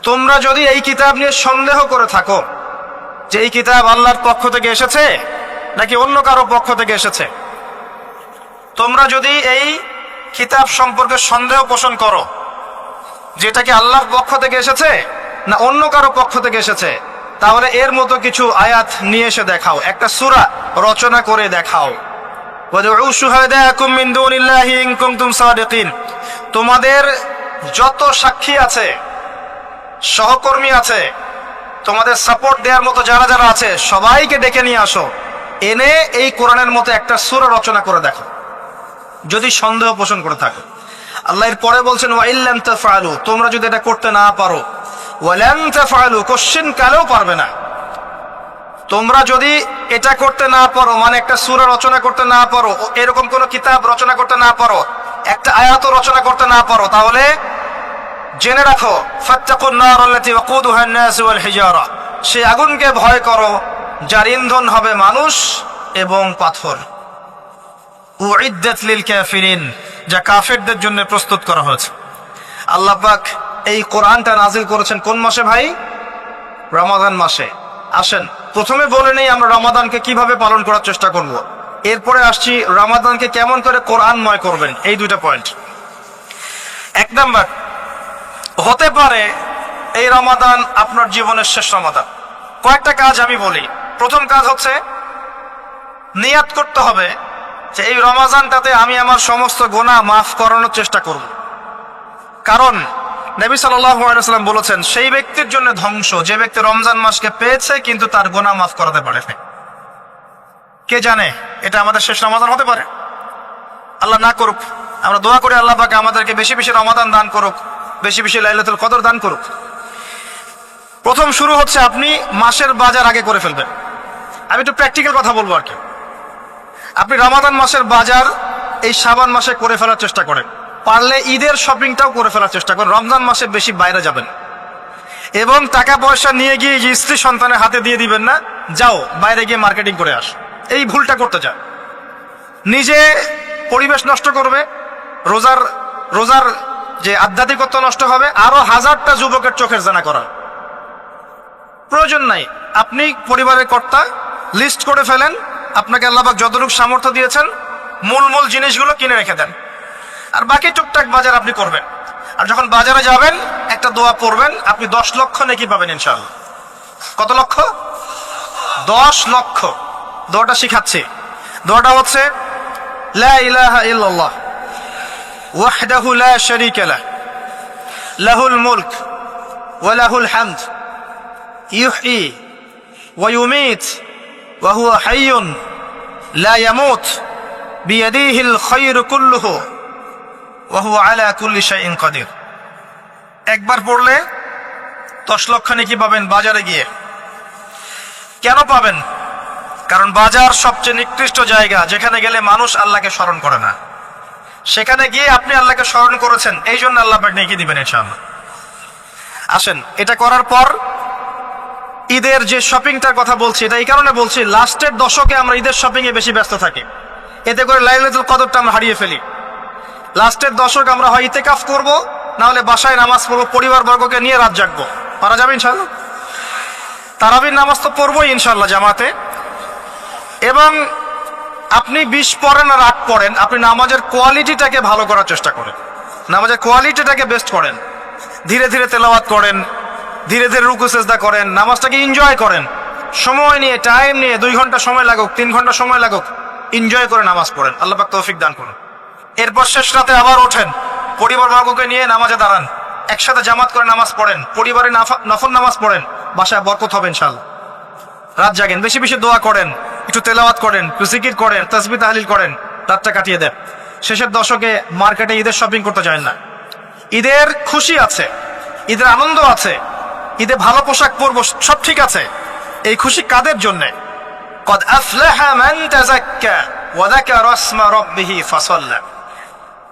তোমরা যদি এই কিতাব নিয়ে সন্দেহ করে থাকো যে এই কিতাব আল্লাহর পক্ষ থেকে এসেছে নাকি অন্য কারো পক্ষ থেকে এসেছে, তোমরা যদি এই কিতাব সম্পর্কে সন্দেহ পোষণ করো যেটা কি আল্লাহর পক্ষ থেকে এসেছে না অন্য কারো পক্ষ থেকে এসেছে, তাহলে এর মতো কিছু আয়াত নিয়ে এসে দেখাও, একটা সূরা রচনা করে দেখাও। ওয়াদউ শুহাদাকুম মিন দুনিল্লাহি ইন কুনতুম সাদিকিন, তোমাদের যত সাক্ষী আছে, সহকর্মী আছে, তোমাদের সাপোর্ট দেওয়ার মতো যারা যারা আছে সবাইকে ডেকে নিয়ে আসো, এনে এই কোরআনের মতো একটা সূরা রচনা করে দেখো যদি সন্দেহ পোষণ করে থাকো। আল্লাহ এর পরে বলছেন ওয়া ইল্লাম তাফআলু, তোমরা যদি এটা করতে না পারো, ওয়ালান তাফআলু, কোশ্চেন কালেও পারবে না। তোমরা যদি এটা করতে না পারো, মানে একটা সূরা রচনা করতে না পারো, এরকম কোন কিতাব রচনা করতে না পারো, একটা আয়াত রচনা করতে না পারো, তাহলে জেনে রাখো ফাত্তাকুন নার আল্লাতী ওয়াকুদুহা আন-নাস ওয়াল হিজারা, সেই আগুনকে ভয় করো যার ইন্ধন হবে মানুষ এবং পাথর। উইদ্দাত লিল কাফিরিন, যা কাফেরদের জন্য প্রস্তুত করা হয়েছে। আল্লাহ পাক এই কোরআনটা নাজিল করেছেন কোন মাসে ভাই? রমাদান মাসে। আসেন প্রথমে বলে নেই আমরা রমাদানকে কিভাবে পালন করার চেষ্টা করব, এরপরে আসছি রমাদানকে কেমন করে কোরআনময় করবেন। এই দুইটা পয়েন্ট। এক নাম্বার, হতে পারে এই রমাদান আপনার জীবনের শেষ রমাদান। কয়েকটা কাজ আমি বলি। প্রথম কাজ হচ্ছে নিয়াত করতে হবে যে এই রমাদানটাতে আমি আমার সমস্ত গুনাহ মাফ করানোর চেষ্টা করব। কারণ নবী সাল্লাল্লাহু আলাইহি ওয়াসাল্লাম বলেছেন সেই ব্যক্তির জন্য ধ্বংস যে ব্যক্তি রমজান মাসকে পেয়েছে কিন্তু তার গুনাহ মাফ করাতে পারে না। কে জানে এটা আমাদের শেষ রমাদান হতে পারে। আল্লাহ না করুক, আমরা দোয়া করি আল্লাহ পাক আমাদেরকে বেশি বেশি রমাদান দান করুক, বেশি বেশি লাইলাতুল কদর দান করুক। প্রথম শুরু হচ্ছে আপনি মাসের বাজার আগে করে ফেলবেন। আমি একটু প্র্যাকটিক্যাল কথা বলবো আর কি। আপনি রমাদান মাসের বাজার এই শাবান মাসে করে ফেলার চেষ্টা করেন, পারলে ঈদের শপিংটাও করে ফেলার চেষ্টা করেন। রমজান মাসে বেশি বাইরে যাবেন এবং টাকা পয়সা নিয়ে গিয়ে যে স্ত্রী সন্তানের হাতে দিয়ে দিবেন না, যাও বাইরে গিয়ে মার্কেটিং করে আস, এই ভুলটা করতে যান। নিজে পরিবেশ নষ্ট করবে, রোজার রোজার যে আধ্যাত্মিকত্ব নষ্ট হবে, আরো হাজারটা যুবকের চোখের জানা করার প্রয়োজন নাই। আপনি পরিবারের কর্তা, লিস্ট করে ফেলেন, আপনাকে আল্লাহ পাক যতটুকু সামর্থ্য দিয়েছেন মূল মূল জিনিসগুলো কিনে রেখে দেন, আর বাকি টুকটাক বাজার আপনি করবেন। আর যখন বাজারে যাবেন একটা দোয়া পড়বেন, আপনি 10 লক্ষ নেকি পাবেন ইনশাআল্লাহ। কত লক্ষ? 10 লক্ষ। দোয়াটা শিখাচ্ছি। দোয়াটা হচ্ছে লা ইলাহা ইল্লাল্লাহ ওয়াহদাহু লা শারীকা লাহ লাহুল মুলক ওয়া লাহুল হামদ ইউহয়ী ওয়া ইউমীত ওয়া হুয়া হাইয়ুন লা ইয়ামুত বিয়াদিহিল খায়রু কুল্লুহু ওয়া হুয়া আলা কুল্লি শাইইন কাদির। একবার পড়লে 10 লক্ষ নেকি পাবেন বাজারে গিয়ে। কেন পাবেন? কারণ বাজার সবচেয়ে নিকৃষ্ট জায়গা, যেখানে গেলে মানুষ আল্লাহকে স্মরণ করে না। সেখানে গিয়ে আপনি আল্লাহকে স্মরণ করেছেন, এই জন্য আল্লাহ পাক নেকি দিবেন ইনশাআল্লাহ। আসেন, এটা করার পর ঈদের যে শপিংটার কথা বলছি, এটা এই কারণে বলছি, লাস্টের দশকে আমরা ঈদের শপিং এ বেশি ব্যস্ত থাকি, এতে করে লাইলাতুল কদরটা আমরা হারিয়ে ফেলি। লাস্টের দশক আমরা হয় ইতিকাফ করব, না হলে বাসায় নামাজ পড়বো, পরিবার বর্গকে নিয়ে রাত জাগবো। পারা যাবে ইনশাআল্লাহ? তারাবির নামাজ তো পড়বোই ইনশাআল্লাহ জামাতে। এবং আপনি 20 পড়েন আর 8 পড়েন, আপনি নামাজের কোয়ালিটিটাকে ভালো করার চেষ্টা করেন, নামাজের কোয়ালিটিটাকে বেস্ট করেন। ধীরে ধীরে তেলাওয়াত করেন, ধীরে ধীরে রুকু সেজদা করেন, নামাজটাকে এনজয় করেন। সময় নিয়ে, টাইম নিয়ে, 2 ঘন্টা সময় লাগুক, 3 ঘন্টা সময় লাগুক, এনজয় করে নামাজ পড়েন। আল্লাহ পাক তৌফিক দান করুন। এরপর শেষ রাতে আবার ওঠেন, পরিবার বর্গকে নিয়ে নামাজে দাঁড়ান, একসাথে জামাত করে নামাজ পড়েন, পরিবারে নফল নামাজ পড়েন, বাসায় বরকত হবে ইনশাআল্লাহ। রাত জাগেন, বেশি বেশি দোয়া করেন, একটু তেলাওয়াত করেন, একটু জিকির করেন, তাসবিহ তাহলিল করেন, রাতটা কাটিয়ে দেন। শেষের দশকে মার্কেটে ঈদের শপিং করতে যায় না। ঈদের খুশি আছে, ঈদের আনন্দ আছে, ঈদে ভালো পোশাক পরবো, সব ঠিক আছে। এই খুশি কাদের জন্য? কদ আফলাহা মান তাযাক্কা ওয়া যাকারা ইসমা রাব্বিহি ফাসাল্লা।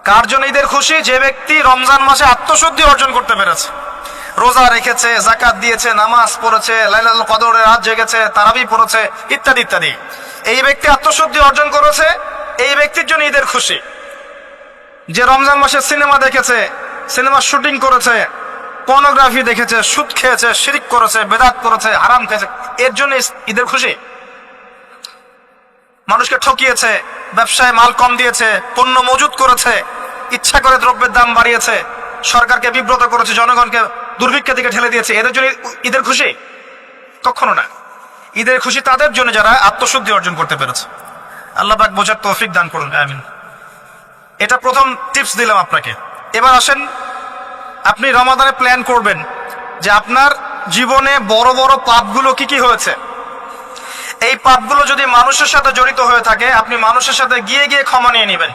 কার জন্য ঈদের খুশি? যে ব্যক্তি রমজান মাসে আত্মশুদ্ধি অর্জন করতে পেরেছে, রোজা রেখেছে, যাকাত দিয়েছে, নামাজ পড়েছে, লাইলাতুল কদরের রাত জেগেছে, তারাবি পড়েছে, ইত্যাদি ইত্যাদি। এই ব্যক্তি আত্মশুদ্ধি অর্জন করেছে, এই ব্যক্তির জন্য ঈদের খুশি। যে রমজান মাসে সিনেমা দেখেছে, সিনেমা শুটিং করেছে, পর্নোগ্রাফি দেখেছে, সুদ খেয়েছে, শিরক করেছে, বেদাত করেছে, হারাম খেয়েছে, এর জন্য ঈদের খুশি। মানুষকে ঠকিয়েছে, ব্যবসায় মাল কম দিয়েছে, পণ্য মজুত করেছে, ইচ্ছা করে দ্রব্যের দাম বাড়িয়েছে, সরকারকে বিব্রত করেছে, জনগণকে দুর্ভিক্ষের দিকে ঠেলে দিয়েছে, এদের জন্য ঈদের খুশি? কখনো না। ঈদের খুশি তাদের জন্য যারা আত্মশুদ্ধি অর্জন করতে পেরেছে। আল্লাহ পাক বোঝার তৌফিক দান করুন, আমিন। এটা প্রথম টিপস দিলাম আপনাকে। এবার আসেন, আপনি রমাদানে প্ল্যান করবেন যে আপনার জীবনে বড় বড় পাপগুলো কি কি হয়েছে। এই পাপগুলো যদি মানুষের সাথে জড়িত হয়ে থাকে, আপনি মানুষের সাথে গিয়ে গিয়ে ক্ষমা নিয়ে নেবেন।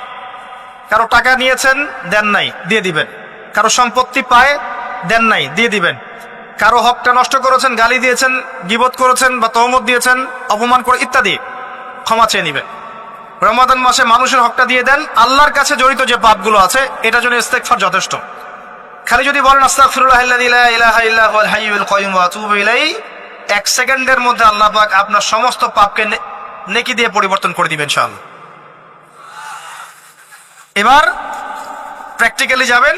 কারো টাকা নিয়েছেন, দেন নাই, দিয়ে দিবেন। কারো সম্পত্তি পায়, দেন নাই, দিয়ে দিবেন। কারো হকটা নষ্ট করেছেন, গালি দিয়েছেন, গীবত করেছেন বা তহমত দিয়েছেন, অপমান করে, ইত্যাদি, ক্ষমা চেয়ে নিবেন। রমাদান মাসে মানুষের হকটা দিয়ে দেন। আল্লাহর কাছে জড়িত যে পাপগুলো আছে, এটার জন্য ইস্তেগফার যথেষ্ট। খালি যদি বলেন আস্তাগফিরুল্লাহাল্লাযী লা ইলাহা ইল্লা হুয়াল হাইয়ুল কাইয়্যুম ওয়া আতুবু ইলাইহি, 1 সেকেন্ডের মধ্যে আল্লাহ পাক আপনার সমস্ত পাপকে নেকি দিয়ে পরিবর্তন করে দিবেন ইনশাআল্লাহ। এবার প্র্যাকটিক্যালি যাবেন,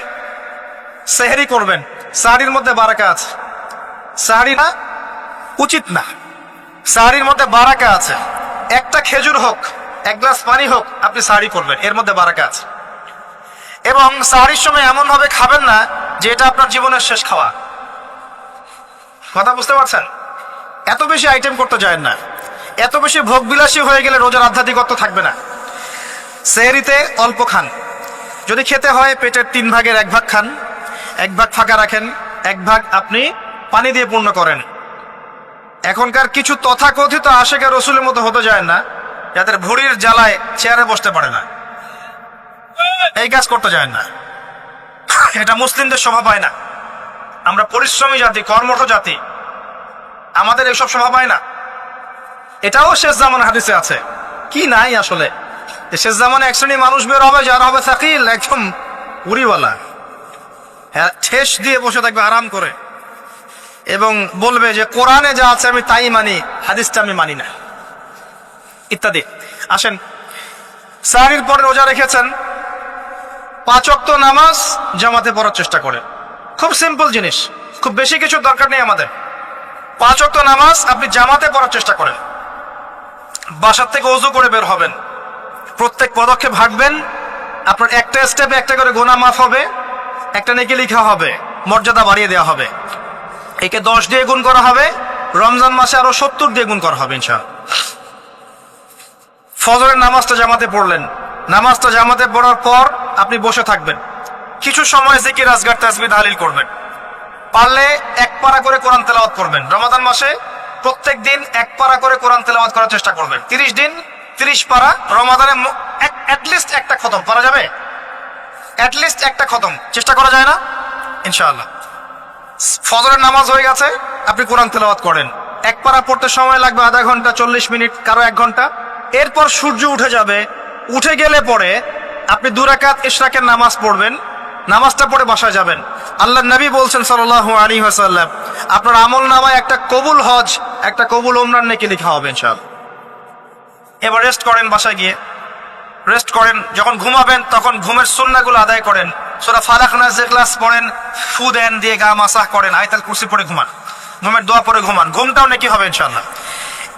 সেহরি করবেন। সাহরির মধ্যে বারাকা আছে, সাহরি না উচিত না, সাহরির মধ্যে বারাকা আছে। একটা খেজুর হোক, 1 গ্লাস পানি হোক, আপনি সাহরি করবেন, এর মধ্যে বারাকা আছে। এবং সাহরির সময় এমন ভাবে খাবেন না যে এটা আপনার জীবনের শেষ খাওয়া। কথা বুঝতে পারছেন? এত বেশি আইটেম করতে যায় না, এত বেশি ভোগ বিলাসী হয়ে গেলে রোজার আধ্যাত্মিকত্ব থাকবে না। সেহরিতে অল্প খান, যদি খেতে হয় পেটের 3 ভাগের 1 ভাগ খান, 1 ভাগ ফাঁকা রাখেন, 1 ভাগ আপনি পানি দিয়ে পূর্ণ করেন। এখনকার কিছু তথাকথিত আশেকে রসুলের মতো হতে যায় না, যাদের ভুঁড়ির জ্বালায় চেয়ারে বসতে পারে না, এই কাজ করতে যায় না। এটা মুসলিমদের শোভা পায় না। আমরা পরিশ্রমী জাতি, কর্মঠ জাতি, আমাদের এসব শোভা পায় না। এটাও শেষ জামানার হাদিসে আছে, কি নাই আসলে। শেষ জামানে এক শ্রেণী মানুষ বের হবে যারা হবে সাকিল, একদম উড়িওয়ালা, হ্যাঁ ঠেস দিয়ে বসে থাকবে আরাম করে, এবং বলবে যে কোরআনে যা আছে আমি তাই মানি, হাদিসটা আমি মানি না, ইত্যাদি। আসেন, সাহরির পরে রোজা রেখেছেন, 5 ওয়াক্ত নামাজ জামাতে পড়ার চেষ্টা করেন। খুব সিম্পল জিনিস, খুব বেশি কিছু দরকার নেই আমাদের। 5 ওয়াক্ত নামাজ আপনি জামাতে পড়ার চেষ্টা করেন। বাসার থেকে ওযু করে বের হবেন, প্রত্যেক পদক্ষেপ হাঁটবেন, আপনার একটা স্টেপে একটা করে গুনাহ মাফ হবে, একটা নেকি লেখা হবে, মর্যাদা বাড়িয়ে দেওয়া হবে। একে 10 দিয়ে গুণ করা হবে, রমজান মাসে আরো 70 দিয়ে গুণ করা হবে ইনশাআল্লাহ। ফজরের নামাজটা জামাতে পড়লেন, নামাজটা জামাতে পড়ার পর আপনি বসে থাকবেন, কিছু সময় জিকির আজকার তাসবিহ তাহলিল করবেন। পারলে 1 পারা করে কোরআন তেলাওয়াত করবেন। রমাদান মাসে প্রত্যেক দিন 1 পারা করে কোরআন তেলাওয়াত করার চেষ্টা করবেন। 30 দিন 30 পারা, রমাদানে অ্যাটলিস্ট একটা খতম পারা যাবে, অ্যাটলিস্ট একটা খতম চেষ্টা করা যায় না ইনশাআল্লাহ। ফজরের নামাজ হয়ে গেছে, আপনি কোরআন তেলাওয়াত করেন। 1 পারা পড়তে সময় লাগবে আধা ঘন্টা, 40 মিনিট, কারো 1 ঘন্টা। এরপর সূর্য উঠে যাবে, উঠে গেলে পরে আপনি 2 রাকাত ইশরাকের নামাজ পড়বেন, নামাজটা পড়ে বাসায় যাবেন। আল্লাহর নবী বলছেন সাল্লাল্লাহু আলাইহি ওয়াসাল্লাম, আপনার আমল নামায় একটা কবুল হজ, একটা কবুল উমরার নেকি লেখা হবে ইনশাআল্লাহ। এবার রেস্ট করেন, বাসায় গিয়ে রেস্ট করেন। যখন ঘুমাবেন তখন ঘুমের সুন্নাহগুলো আদায় করেন। সূরা ফালাক নাস ইখলাস পড়েন, ফু দেন, দিয়ে গা মাসাহ করেন, আয়াতুল কুরসি পড়ে ঘুমান, ঘুমের দোয়া পড়ে ঘুমান, ঘুমটাও নেকি হবে ইনশাআল্লাহ।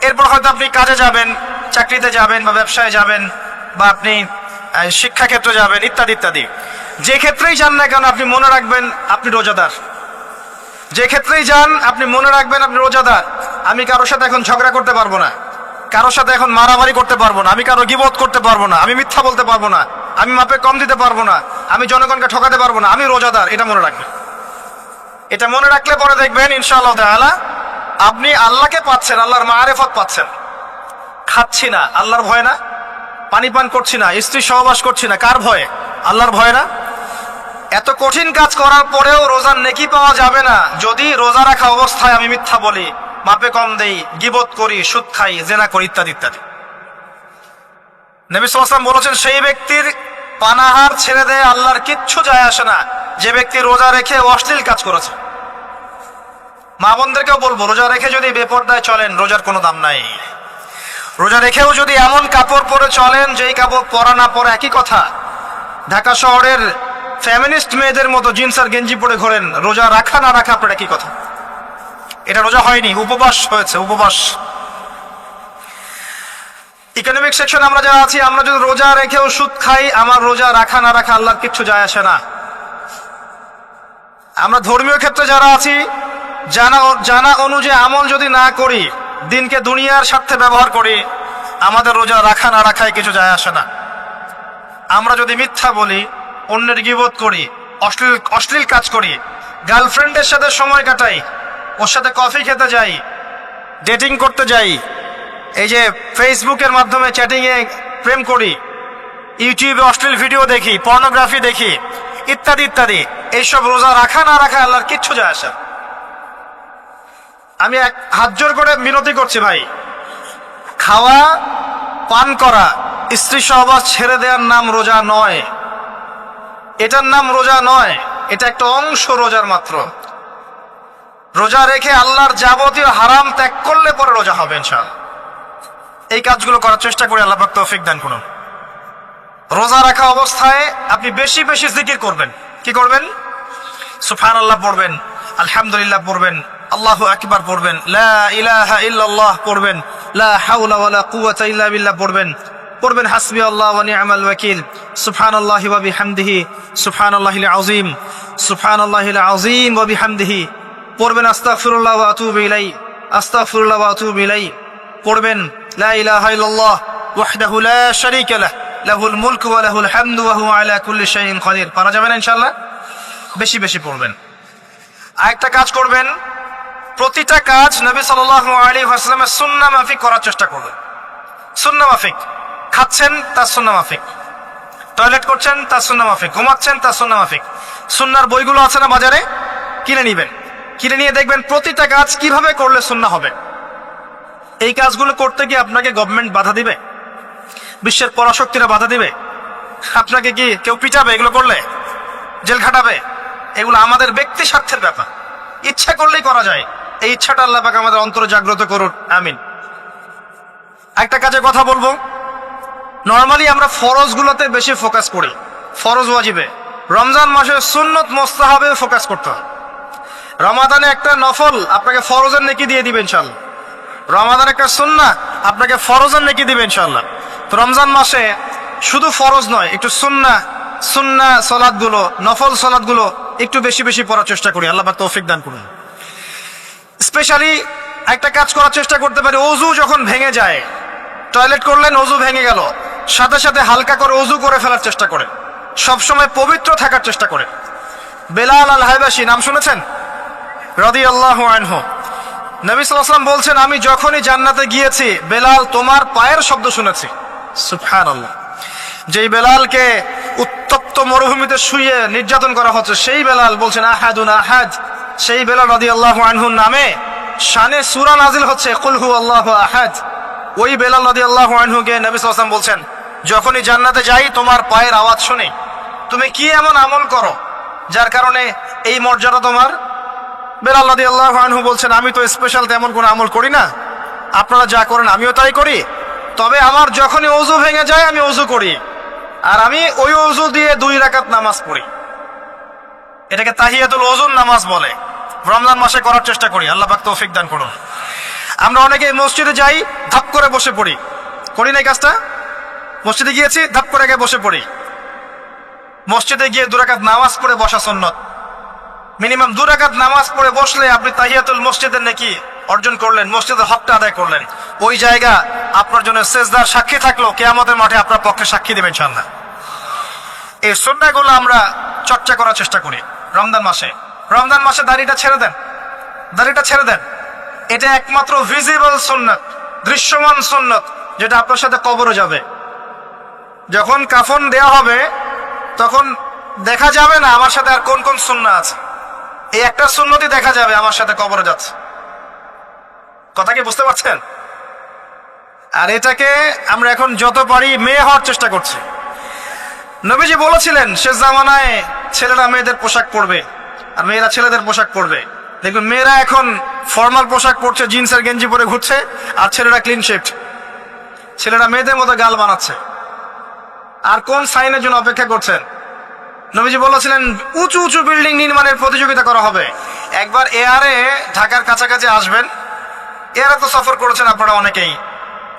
এরপর হয়তো আপনি কাজে যাবেন, চাকরিতে যাবেন, বা ব্যবসায় যাবেন, বা আপনি শিক্ষাক্ষেত্রে যাবেন, ইত্যাদি ইত্যাদি। যে ক্ষেত্রেই যান না কেন আপনি মনে রাখবেন আপনি রোজাদার। যে ক্ষেত্রেই যান আপনি মনে রাখবেন আপনি রোজাদার। আমি কারোর সাথে এখন ঝগড়া করতে পারবো না, কারোর সাথে এখন মারামারি করতে পারবো না, আমি কারো গীবত করতে পারবো না, আমি মিথ্যা বলতে পারবো না, আমি মাপে কম দিতে পারবো না, আমি জনগণকে ঠকাতে পারবো না, আমি রোজাদার। এটা মনে রাখবেন। এটা মনে রাখলে পরে দেখবেন ইনশাআল্লাহ তাআলা আপনি আল্লাহকে পাচ্ছেন, আল্লাহর মারিফত পাচ্ছেন। খাচ্ছি না, আল্লাহর ভয় না। পানি পান করছি না, স্ত্রী সহবাস করছি না, কার ভয়ে? আল্লাহর ভয় না। এত কঠিন কাজ করার পরেও রোজার নেকি পাওয়া যাবে না যদি রোজা রাখা অবস্থায় আমি মিথ্যা বলি, মাপে কম দেই, গীবত করি, সুদ খাই, জেনা করি, ইত্যাদি ইত্যাদি। নবী সাল্লাল্লাহু আলাইহি ওয়াসাল্লাম বলেছেন, সেই ব্যক্তির পানাহার ছেড়ে দেয় আল্লাহর কিচ্ছু যায় আসে না, যে ব্যক্তি রোজা রেখে অশ্লীল কাজ করেছে। মা বোনদেরকেও বলবো, রোজা রেখে যদি বেপরদায় চলেন রোজার কোনো দাম নাই। রোজা রেখেও যদি এমন কাপড় পরে চলেন যেই কাপড় পরা না পরা একই কথা, ঢাকা শহরের ফ্যামিনিস্ট মেয়েদের মতো জিন্স আর গেঞ্জি পরে ঘোরেন, রোজা রাখা না রাখা আপনার একই কথা। এটা রোজা হয়নি, উপবাস হয়েছে, উপবাস। ইকোনমিক সেকশন আমরা যারা আছি, আমরা যদি রোজা রেখেও সুদ খাই, আমার রোজা রাখা না রাখা আল্লাহর কিচ্ছু যায় আসে না। আমরা ধর্মীয় ক্ষেত্রে যারা আছি, জানা অনুযায়ী আমল যদি না করি, দিনকে দুনিয়ার স্বার্থে ব্যবহার করি, আমাদের রোজা রাখা না রাখায় কিছু যায় আসে না। আমরা যদি মিথ্যা বলি, অন্যের গীবত করি, অশ্লীল কাজ করি, গার্লফ্রেন্ডের সাথে সময় কাটাই, ওর সাথে কফি খেতে যাই, ডেটিং করতে যাই, এই যে ফেসবুকের মাধ্যমে চ্যাটিংয়ে প্রেম করি, ইউটিউবে অশ্লীল ভিডিও দেখি, পর্নোগ্রাফি দেখি, ইত্যাদি ইত্যাদি, এইসব রোজা রাখা না রাখা আল্লাহর কিচ্ছু যায় আসে। আমি হাত জোর করে মিনতি করছি ভাই, খাওয়া পান করা, স্ত্রী সহবাস ছেড়ে দেওয়ার নাম রোজা নয়, এটার নাম রোজা নয়, এটা একটা অংশ রোজার মাত্র। রোজা রেখে আল্লাহর যাবতীয় হারাম ত্যাগ করলে পরে রোজা হবে ইনশাআল্লাহ। এই কাজগুলো করার চেষ্টা করে আল্লাহ পাক তৌফিক দান করুন। রোজা রাখা অবস্থায় আপনি বেশি বেশি জিকির করবেন। কি করবেন? সুবহানাল্লাহ পড়বেন, আলহামদুলিল্লাহ পড়বেন, আল্লাহু আকবার পড়বেন, লা ইলাহা ইল্লাল্লাহ পড়বেন, লা হাওলা ওয়ালা কুওয়াতা ইল্লা বিল্লাহ পড়বেন হাসবি আল্লাহ ওয়া নি'মাল ওয়াকিল, সুবহানাল্লাহি ওয়া বিহামদিহি, সুবহানাল্লাহিল আযীম, সুবহানাল্লাহিল আযীম ওয়া বিহামদিহি। পড়বেন আস্তাগফিরুল্লাহ ওয়া আতুবু ইলাইহি, আস্তাগফিরুল্লাহ ওয়া আতুবু ইলাইহি। পড়বেন লা ইলাহা ইল্লাল্লাহ ওয়াহদাহু লা শারীকা লাহ, লাহুল মুলকু ওয়া লাহুল হামদু ওয়া হুয়া আলা কুল্লি শাইইন কাদির। পারা যাবে না ইনশাআল্লাহ? বেশি বেশি পড়বেন। আরেকটা কাজ করবেন, প্রতিটা কাজ নবী সাল্লাল্লাহু আলাইহি ওয়াসাল্লামের সুন্নাহ মাফিক করার চেষ্টা করবেন। সুন্নাহ মাফিক, খাচ্ছেন তার সুন্নাহ মাফিক, টয়লেট করছেন তার সুন্নাহ মাফিক, ঘুমাচ্ছেন তার সুন্নাহ মাফিক। সুন্নাহর বইগুলো আছে না বাজারে, কিনে নিবেন, কিনে নিয়ে দেখবেন প্রতিটা কাজ কিভাবে করলে সুন্নাহ হবে। এই কাজগুলো করতে গিয়ে আপনাকে গভর্নমেন্ট বাধা দিবে? বিশ্বের পরাশক্তিরা বাধা দিবে? আপনাকে কি কেউ পিটাবে এগুলো করলে? জেল খাটাবে? এগুলো আমাদের ব্যক্তি স্বার্থের ব্যাপার, ইচ্ছা করলেই করা যায়। এই ইচ্ছাটা আল্লাহ পাক আমাদের অন্তরে জাগ্রত করুন, আমিন। একটা কাজে কথা বলবো, নর্মালি আমরা ফরজগুলোতে বেশি ফোকাস করি, ফরজ ওয়াজিবে। রমজান মাসে সুন্নত মোস্তাহাবে ফোকাস করতে হয়। রমাদানে একটা নফল আপনাকে ফরজের নেকি দিয়ে দিবে ইনশাআল্লাহ। রমাদান একটা সুন্নাহ আপনাকে ফরজের নেকি দিবে ইনশাআল্লাহ। তো রমজান মাসে শুধু ফরজ নয়, একটু সুন্নাহ সালাতগুলো, নফল সালাতগুলো একটু বেশি বেশি পড়ার চেষ্টা করি। আল্লাহ পাক তৌফিক দান করুন। স্পেশালি একটা কাজ করার চেষ্টা করতে পারি, অজু যখন ভেঙে যায়, টয়লেট করলেন অজু ভেঙে গেল, সাথে সাথে হালকা করে অজু করে ফেলার চেষ্টা করে, সবসময় পবিত্র থাকার চেষ্টা করে। বেলাল আল হায়বাশী নাম শুনেছেন? রাদিয়াল্লাহু আনহু। নবী সাল্লাল্লাহু আলাইহি ওয়াসাল্লাম বলছেন, আমি যখনই জান্নাতে গিয়েছি বেলাল তোমার পায়ের শব্দ শুনেছি। সুবহানাল্লাহ। যেই বেলালকে উত্তপ্ত মরুভূমিতে শুয়ে নির্যাতন করা হচ্ছে, সেই বেলাল বলছেন আহাদুন আহাদ। সেই বেলাল রাদিয়াল্লাহু আনহুর নামে শানে সূরা নাজিল হচ্ছে, কুল হুয়াল্লাহু আহাদ। ওই বেলাল রাদিয়াল্লাহু আনহুকে নবী সাল্লাল্লাহু আলাইহি ওয়াসাল্লাম বলছেন, যখনই জান্নাতে যাই তোমার পায়ের আওয়াজ শুনি। তুমি কি এমন আমল করো যার কারণে এই মর্যাদা তোমার? বেলাল রাদিয়াল্লাহু আনহু বলছেন, আমি তো স্পেশাল তেমন কোনো আমল করি না, আপনারা যা করেন আমিও তাই করি। তবে আমার যখনই ওযু ভেঙে যায় আমি ওযু করি, আর আমি ওই ওযু দিয়ে 2 রাকাত নামাজ পড়ি। এটাকে তাহিয়াতুল ওযুর নামাজ বলে। রমজান মাসে করার চেষ্টা করি, আল্লাহ পাক তৌফিক দান করুন। আমরা অনেকে মসজিদে যাই, ধাপ করে বসে পড়ি, করি না এই কাজটা? মসজিদে গিয়েছি, ধাপ করে গিয়ে বসে পড়ি। মসজিদে গিয়ে 2 রাকাত নামাজ পড়ে বসা সুন্নত। মিনিমাম 2 রাকাত নামাজ পড়ে বসলে আপনি তাহিয়াতুল মসজিদের নেকি অর্জন করলেন, মসজিদের হকটা আদায় করলেন। ওই জায়গা আপনার জন্য সেজদার সাক্ষী থাকলো, কিয়ামতের মাঠে আপনার পক্ষে সাক্ষী দেবেন ইনশাআল্লাহ। এই সুন্নাহগুলো আমরা চর্চা করার চেষ্টা করি রমজান মাসে। রমজান মাসে দাড়িটা ছেড়ে দেন, দাড়িটা ছেড়ে দেন। এটা একমাত্র ভিজিবল সুন্নাত, দৃশ্যমান সুন্নাত, যেটা আপনার সাথে কবরে যাবে। যখন কাফন দেয়া হবে তখন দেখা যাবে না আমার সাথে আর কোন কোন সুন্নাহ আছে, এই একটা সুন্নতই দেখা যাবে আমার সাথে কবরে যাচ্ছে। কথা কি বুঝতে পারছেন? আর এটাকে আমরা এখন যত পারি মেয়ে হওয়ার চেষ্টা করছি। নবীজি বলেছিলেন শেষ জামানায় ছেলেরা মেয়েদের পোশাক পরবে আর মেয়েরা ছেলেদের পোশাক পরবে। দেখুন মেয়েরা এখন ফর্মাল পোশাক পরছে, জিন্সের গেঞ্জি পরে ঘুরছে, আর ছেলেরা ক্লিন শেভড। ছেলেরা মেয়েদের মতো গাল বানাচ্ছে। আর কোন সাইনের জন্য অপেক্ষা করছেন? নবীজি বলেছিলেন উঁচু উঁচু বিল্ডিং নির্মাণের প্রতিযোগিতা করা হবে। একবার এয়ারে ঢাকার কাছাকাছি আসবেন, এয়ারে তো সফর করেছেন আপনারা অনেকেই।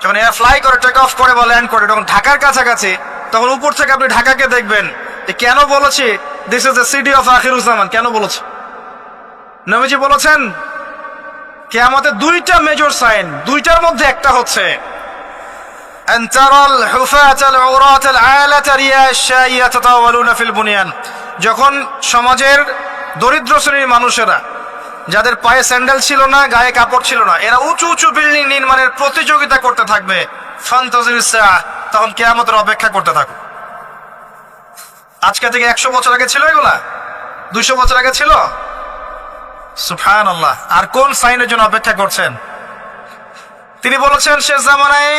যখন এয়ার ফ্লাই করে, টেক অফ করে বা ল্যান্ড করে, তখন ঢাকার কাছাকাছি, তখন উপর থেকে আপনি ঢাকাকে দেখবেন। যে কেন বলেছি this is the city of Akhiruzzaman, কেন বলেছে? নবীজি বলেছেন কিয়ামতের 2টা মেজর সাইন, 2টার মধ্যে একটা হচ্ছে أن ترى الحفاة العراة العالة رياء الشاء يتطاولون في البنيان। যখন সমাজের দরিদ্র শ্রেণীর মানুষেরা, যাদের পায়ে স্যান্ডেল ছিল না, গায়ে কাপড় ছিল না, এরা উঁচু উঁচু বিল্ডিং নির্মাণের প্রতিযোগিতা করতে থাকবে, ফান্তাজির সাআ, তখন কিয়ামতের অপেক্ষা করতে থাকো। আজকে থেকে 100 বছর আগে ছিল এগুলা? 200 বছর আগে ছিল? সুবহানাল্লাহ। আর কোন সাইনের জন্য অপেক্ষা করছেন? তিনি বলেছেন শেষ জামানায়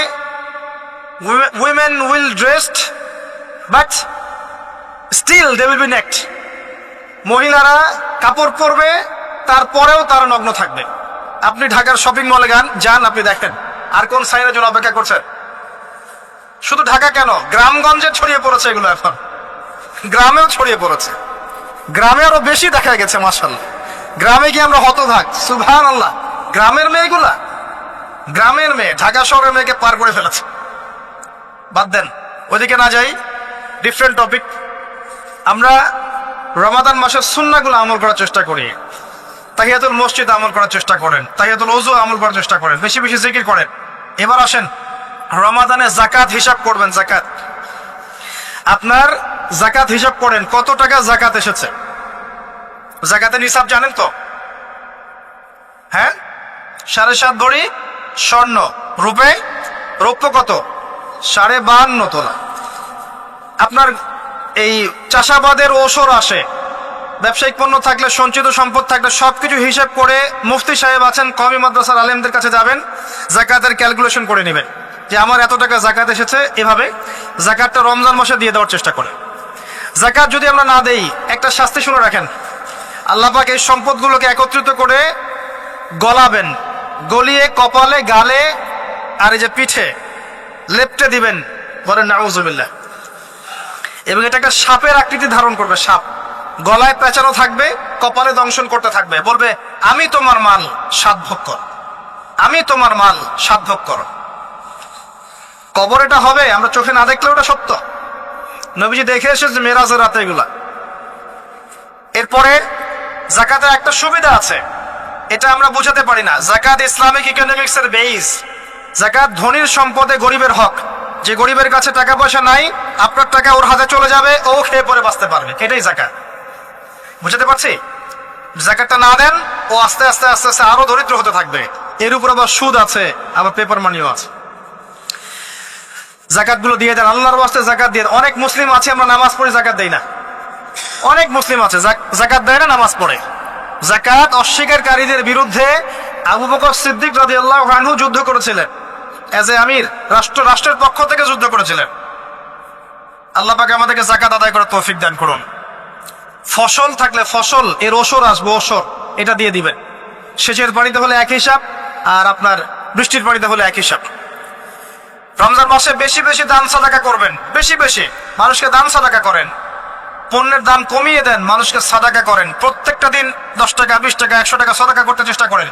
women will dressed but still they will be naked। মহিলারা কাপড় পরবে, তারপরেও তারা নগ্ন থাকবে। আপনি ঢাকার শপিং মলে যান, আপনি দেখেন। আর কোন সাইনের জন্য অপেক্ষা করছেন? শুধু ঢাকা কেন, গ্রামগঞ্জে ছড়িয়ে পড়েছে এগুলো। এখন গ্রামেও ছড়িয়ে পড়েছে, গ্রামে আরো বেশি দেখা গেছে। মাশাআল্লাহ, গ্রামে গিয়ে আমরা হতবাক। সুবহানাল্লাহ, গ্রামের মেয়েগুলা, গ্রামের মেয়ে ঢাকা শহরের মেয়েকে পার করে ফেলেছে। বাদ দেন, ওইদিকে না যাই, ডিফারেন্ট টপিক। আমরা রমাদান মাসের সুন্নাহগুলো আমল করার চেষ্টা করি। তাহিয়াতুল মসজিদ আমল করার চেষ্টা করেন, তাহিয়াতুল ওযু আমল করার চেষ্টা করেন, বেশি বেশি জিকির করেন। এবার আসেন রমাদানে যাকাত হিসাব করবেন। যাকাত, আপনার যাকাত হিসাব করেন, কত টাকা যাকাত এসেছে। যাকাতের নিসাব জানেন তো? হ্যাঁ, 7.5 ভরি স্বর্ণ। রৌপ্য কত? 52.5 তোলা। আপনার এই চাষাবাদের ওসর আসে, ব্যবসায়িক পণ্য থাকলে, সঞ্চিত সম্পদ থাকলে সবকিছু হিসাব করে মুফতি সাহেব আছেন, কওমি মাদ্রাসার আলেমদের কাছে যাবেন, যাকাতের ক্যালকুলেশন করে নেবেন যে আমার এত টাকা জাকাত এসেছে, এভাবে জাকাতটা রমজান মাসে দিয়ে দেওয়ার চেষ্টা করে। জাকাত যদি আমরা না দেই, একটা শাস্তি শুনে রাখেন, আল্লাহ পাক এই সম্পদগুলোকে একত্রিত করে গলাবেন, গলিয়ে কপালে, গালে আর এই যে পিঠে লেপটে দিবেন, বলেন নাউজুবিল্লাহ। এবং এটা একটা সাপের আকৃতি ধারণ করবে, সাপ গলায় পেঁচানো থাকবে, কপালে দংশন করতে থাকবে, বলবে আমি তোমার মাল 7 ভাগ কর, আমি তোমার মাল 7 ভাগ কর। কবর এটা হবে, আমরা চোখে না দেখলে ওটা সত্য। নবীজি দেখে এসেছে মেরাজের রাতে এগুলা। এরপরে জাকাতের একটা সুবিধা আছে, এটা আমরা বোঝাতে পারি না। জাকাত ইসলামিক ইকোনমিক্স এর বেস। জাকাত ধনীর সম্পদে গরিবের হক। যে গরিবের কাছে টাকা পয়সা নাই, আপনার টাকা ওর হাতে চলে যাবে, ও খেয়ে পরে বাঁচতে পারবে, এটাই জাকাত। বুঝতে পারছি? জাকাতটা না দেন, ও আস্তে আস্তে আস্তে আস্তে আরো দরিদ্র হতে থাকবে। এর উপর আবার সুদ আছে, আবার পেপার মানিও আছে। জাকাত গুলো দিয়ে দেন, আল্লাহর ওয়াস্তে জাকাত দিয়ে। অনেক মুসলিম আছে আমরা নামাজ পড়ে জাকাত দেই না। অনেক মুসলিম আছে জাকাত দেয় না, নামাজ পড়ে। জাকাত অস্বীকারীদের বিরুদ্ধে আবু বকর সিদ্দিক রাদিয়াল্লাহু আনহু যুদ্ধ করেছিলেন। এজ এ আমির, রাষ্ট্রের পক্ষ থেকে যুদ্ধ করেছিলেন। আল্লাহ পাক আমাদেরকে জাকাত আদায় করার তৌফিক দান করুন। ফসল থাকলে ফসল এর ওসর আসবে, ওসর এটা দিয়ে দিবেন। সেচের পানিতে হলে এক হিসাব, আর আপনার বৃষ্টির পানিতে হলে এক হিসাব। রমজান মাসে বেশি বেশি দান সাদাকা করবেন, বেশি বেশি মানুষকে দান সাদাকা করেন। পণ্যের দাম কমিয়ে দেন, মানুষকে সাদাকা করেন। প্রত্যেকটা দিন 10 টাকা, 20 টাকা, 100 টাকা সাদাকা করতে চেষ্টা করেন।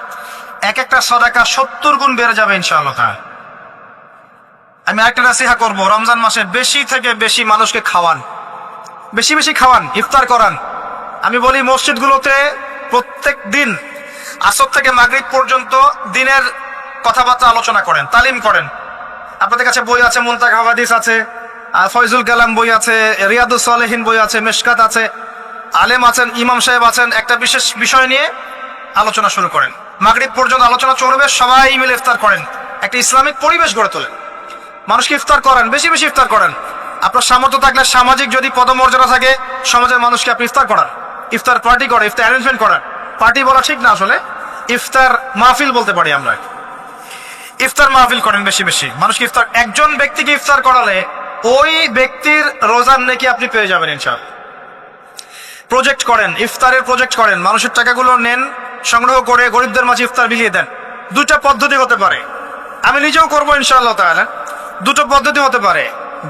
এক একটা সাদাকা 70 গুণ বেড়ে যাবে ইনশাআল্লাহ তাআলা। আমি আরেকটা নসিহত করব, রমজান মাসে বেশি থেকে বেশি মানুষকে খাওয়ান, বেশি বেশি খাওয়ান, ইফতার করান। আমি বলি মসজিদগুলোতে প্রত্যেক দিন আসর থেকে মাগরিব পর্যন্ত দিনের কথাবার্তা আলোচনা করেন, তালিম করেন। আপনাদের কাছে বই আছে, মুনতাকা হাদিস আছে, ফয়জুল কালাম বই আছে, রিয়াদুস সালেহিন বই আছে, মিশকাত আছে, আলেম আছেন, ইমাম সাহেব আছেন। একটা বিশেষ বিষয় নিয়ে আলোচনা শুরু করেন, মাগরিব পর্যন্ত আলোচনা চলবে, সবাই মিলে ইফতার করেন। একটা ইসলামিক পরিবেশ গড়ে তোলেন, মানুষকে ইফতার করেন, বেশি বেশি ইফতার করেন। আপনার সামর্থ্য থাকলে, সামাজিক যদি পদমর্যাদা থাকে, সমাজের মানুষকে আপনি ইফতার করান, ইফতার পার্টি করেন, ইফতার অ্যারেঞ্জমেন্ট করেন। পার্টি বলা ঠিক না, আসলে ইফতার মাহফিল বলতে পারি আমরা। ইফতার মাহফিল করেন বেশি বেশি, মানুষকে ইফতার। একজন ব্যক্তিকে ইফতার করালে ওই ব্যক্তির রোজার নেকি আপনি পেয়ে যাবেন ইনশাআল্লাহ। প্রজেক্ট করেন, ইফতারের প্রজেক্ট করেন, মানুষের টাকাগুলো নেন, সংগ্রহ করে গরিবদের মাঝে ইফতার বিলিয়ে দেন। দুইটা পদ্ধতি হতে পারে, আমি নিজেও করবো ইনশাআল্লাহ তাআলা। দুটো পদ্ধতি হতে পারে,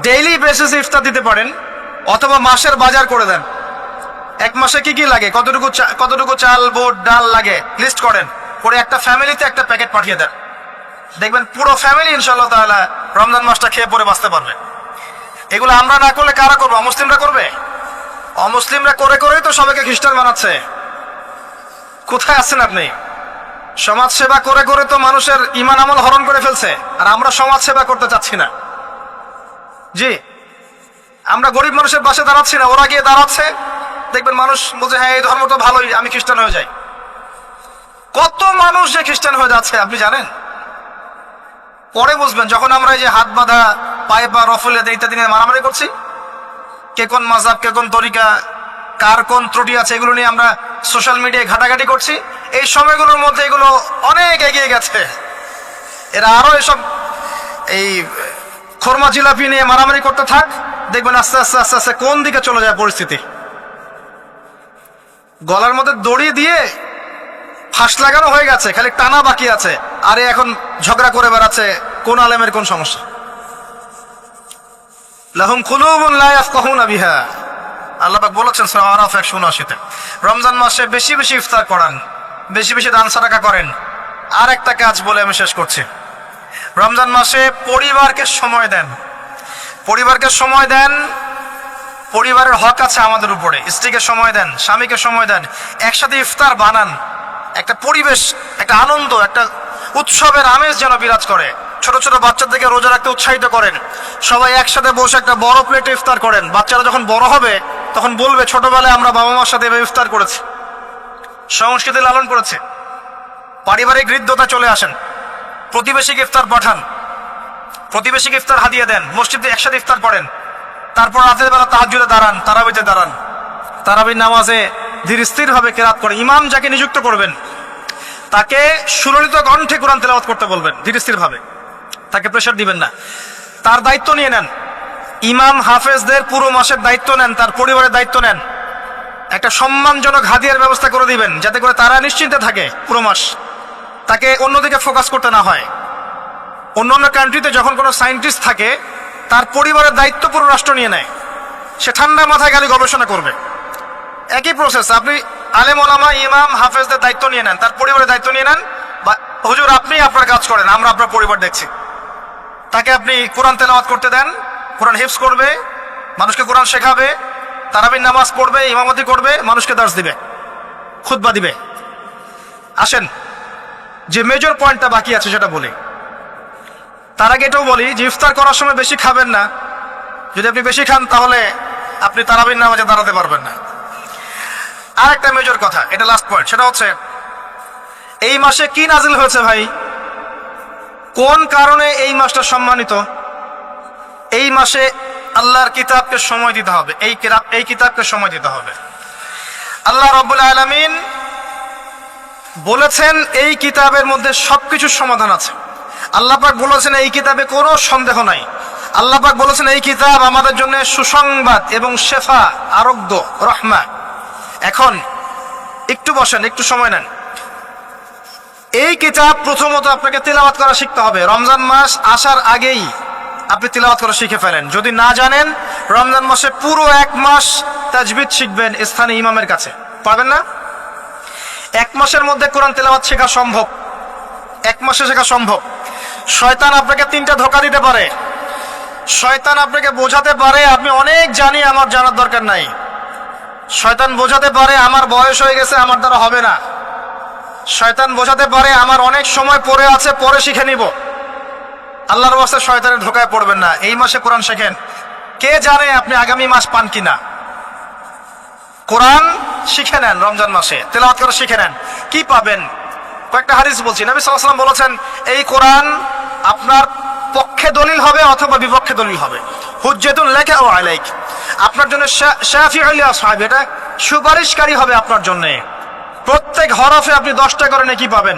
ডেইলি বেসিসে ইফতার দিতে পারেন, অথবা মাসের বাজার করে দেন। এক মাসে কি কি লাগে, কতটুকু চাল, বুট, ডাল লাগে লিস্ট করেন, করে একটা ফ্যামিলিতে একটা প্যাকেট পাঠিয়ে দেন। দেখবেন পুরো ফ্যামিলি ইনশাআল্লাহ তাআলা রমজান মাসটা খেয়ে পরে বাঁচতে পারবে। এগুলো আমরা না করলে কারা করবে? অমুসলিমরা করবে। অমুসলিমরা করে করেই তো সবাইকে খ্রিস্টান বানাচ্ছে। কোথায় আছেন আপনি? সমাজ সেবা করে করে তো মানুষের ঈমান আমল হরণ করে ফেলছে, আর আমরা সমাজ সেবা করতে চাচ্ছি না। জি, আমরা গরিব মানুষের পাশে দাঁড়াচ্ছি না, ওরা গিয়ে দাঁড়াচ্ছে। দেখবেন মানুষ বলছে হ্যাঁ এই ধর্ম তো ভালোই, আমি খ্রিস্টান হয়ে যাই। কত মানুষ যে খ্রিস্টান হয়ে যাচ্ছে আপনি জানেন? পরে বুঝবেন, যখন আমরা এই যে হাত বাঁধা, পায়ে পা রফলে ইত্যাদি নিয়ে মারামারি করছি, কে কোন মাযহাব, কে কোন তরিকা, কার কোন ত্রুটি আছে, এগুলো নিয়ে আমরা সোশ্যাল মিডিয়ায় ঘাটাঘাটি করছি। এই সময়গুলোর মধ্যে এগুলো অনেক এগিয়ে গেছে। এরা আরো এসব এই খোরমা জিলাপি নিয়ে মারামারি করতে থাক, দেখবেন আস্তে আস্তে আস্তে আস্তে কোন দিকে চলে যায় পরিস্থিতি। গলার মধ্যে দড়ি দিয়ে ফাঁস লাগানো হয়ে গেছে, খালি টানা বাকি আছে। আরে এখন ঝগড়া করে বেড়াচ্ছে কোন আলেমের কোন সমস্যা। লাহুম কুলুবুন লা ইয়াফকাহুনা বিহা, আল্লাহ পাক বলেছেন সূরা আরাফ 179-তে। রমজান মাসে বেশি বেশি ইফতার করান, বেশি বেশি দান সাদাকা করেন। আর একটা কাজ বলে আমি শেষ করছি, রমজান মাসে পরিবারকে সময় দেন। পরিবারকে সময় দেন, পরিবারের হক আছে আমাদের উপরে। স্ত্রীকে সময় দেন, স্বামীকে সময় দেন, একসাথে ইফতার বানান। একটা পরিবেশ, একটা আনন্দ, একটা উৎসবের আমেজ যেন বিরাজ করে। ছোট ছোট বাচ্চাদেরকে রোজা রাখতে উৎসাহিত করেন। সবাই একসাথে বসে একটা বড় প্লেটে ইফতার করেন। বাচ্চারা যখন বড় হবে তখন বলবে ছোটবেলায় আমরা বাবা মার সাথে এভাবে ইফতার করেছি, সংস্কৃতি লালন করেছে। পারিবারিক হৃদ্যতা চলে আসেন। প্রতিবেশীকে ইফতার পাঠান, প্রতিবেশীকে ইফতার হাদিয়ে দেন, মসজিদে একসাথে ইফতার করেন। তারপর রাতের বেলা তাহাজ্জুদে দাঁড়ান, তারাবিতে দাঁড়ান। তারাবির নামাজে ধীর স্থির ভাবে কেরাত করেন। ইমাম যাকে নিযুক্ত করবেন তাকে সুললিত কণ্ঠে কোরআন তেলাওয়াত করতে বলবেন ধীর স্থির ভাবে। তাকে প্রেশার দিবেন না, তার দায়িত্ব নিয়ে নেন। ইমাম হাফেজদের পুরো মাসের দায়িত্ব নেন, তার পরিবারের দায়িত্ব নেন। একটা সম্মানজনক হাদিয়ার ব্যবস্থা করে দিবেন, যাতে করে তারা নিশ্চিন্তে থাকে পুরো মাস, তাকে অন্যদিকে ফোকাস করতে না হয়। অন্যান্য কান্ট্রিতে যখন কোনো সায়েন্টিস্ট থাকে, তার পরিবারের দায়িত্ব পুরো রাষ্ট্র নিয়ে নেয়, সে ঠান্ডা মাথায় খালি গবেষণা করবে। একই প্রসেস, আপনি আলেম ওলামা ইমাম হাফেজদের দায়িত্ব নিয়ে নেন, তার পরিবারের দায়িত্ব নিয়ে নেন। বা হুজুর আপনি আপনার কাজ করেন, আমরা আপনার পরিবার দেখছি। তাকে আপনি কোরআন তেলাওয়াত করতে দেন, কোরআন হিফজ করবে, মানুষকে কোরআন শেখাবে, তারাবির নামাজ পড়বে, ইমামতি করবে, মানুষকে দার্স দিবে, খুতবা দিবে। আসেন যে মেজর পয়েন্টটা বাকি আছে সেটা বলি। তার আগে এটাও বলি যে ইফতার করার সময় বেশি খাবেন না। যদি আপনি বেশি খান তাহলে আপনি তারাবির নামাজে দাঁড়াতে পারবেন না। আর একটা মেজর কথা, এটা লাস্ট পয়েন্ট, সেটা হচ্ছে এই মাসে কি নাজিল হয়েছে ভাই, কোন কারণে এই মাসটা সম্মানিত। এই মাসে আল্লাহর কিতাবকে সময় দিতে হবে, এই কিতাবকে সময় দিতে হবে। আল্লাহ রাব্বুল আলামিন বলেছেন এই কিতাবের মধ্যে সবকিছুর সমাধান আছে। আল্লাহ পাক বলেছেন এই কিতাবে কোনো সন্দেহ নাই। আল্লাহ পাক বলেছেন এই কিতাব আমাদের জন্য সুসংবাদ এবং শেফা, আরোগ্য, রহমা। এখন একটু বসেন, একটু সময় নেন। এই কিতাব প্রথমত আপনাকে তিলাওয়াত করা শিখতে হবে। রমজান মাস আসার আগেই আপনি তিলাওয়াত করা শিখে ফেলেন। যদি না জানেন, রমজান মাসে পুরো 1 মাস তাজবিদ শিখবেন স্থানীয় ইমামের কাছে। পারবেন না? 1 মাসের মধ্যে কোরআন তিলাওয়াত শেখা সম্ভব, 1 মাসে শেখা সম্ভব। শয়তান আপনাকে 3টা ধোঁকা দিতে পারে। শয়তান আপনাকে বোঝাতে পারে আপনি অনেক জানি, আমার জানার দরকার নাই। শয়তান বোঝাতে পারে আমার বয়স হয়ে গেছে, আমার দ্বারা হবে না। শয়তান বোঝাতে পারে আমার অনেক সময় পড়ে আছে, পরে শিখে নিব। আল্লাহর ওয়াস্তে শয়তানের ধোকায় পড়বেন না। এই মাসে কোরআন শেখেন। কে জানে আপনি আগামী মাস পান কিনা। কোরআন শিখে নেন, রমজান মাসে তেলাওয়াত করা শিখে নেন। কি পাবেন? কয়েকটা হাদিস বলছি। নবী সাল্লাল্লাহু আলাইহি ওয়াসাল্লাম বলেছেন এই কোরআন আপনার পক্ষে দলিল হবে অথবা বিপক্ষে দলিল হবে। হুজ্জাতুন লাকা ওয়া আলাইক, আপনার জন্য শাফিউল লিআসহাবি, এটা সুপারিশকারী হবে আপনার জন্য। প্রত্যেক হরফে আপনি 10টা করে নেকি পাবেন।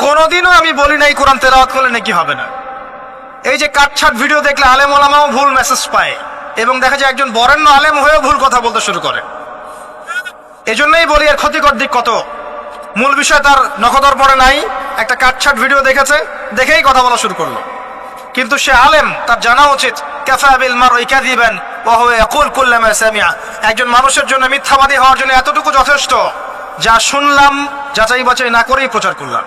কোনোদিনও আমি বলি নাই কোরআন তেলাওয়াত করলে নেকি হবে না। এই যে কাটছাট ভিডিও দেখলে আলেম ওলামাও ভুল মেসেজ পায়, এবং দেখা যায় একজন বরেণ্য আলেম হয়েও ভুল কথা বলতে শুরু করে। এজন্যই বলি এর ক্ষতিকর দিক কত। মূল বিষয় তার নখদর পড়ে নাই, একটা কাটছাট ভিডিও দেখেছে, দেখেই কথা বলা শুরু করলো। কিন্তু সে আলেম, তার জানা উচিত কাফা বিল মারই কাযিবান ওয়া হুয়া ইয়াকুল কুল্লামা সামিআ। একজন মানুষের জন্য মিথ্যাবাদী হওয়ার জন্য এতটুকু যথেষ্ট, যা শুনলাম যাচাই বাছাই না করেই প্রচার করলাম।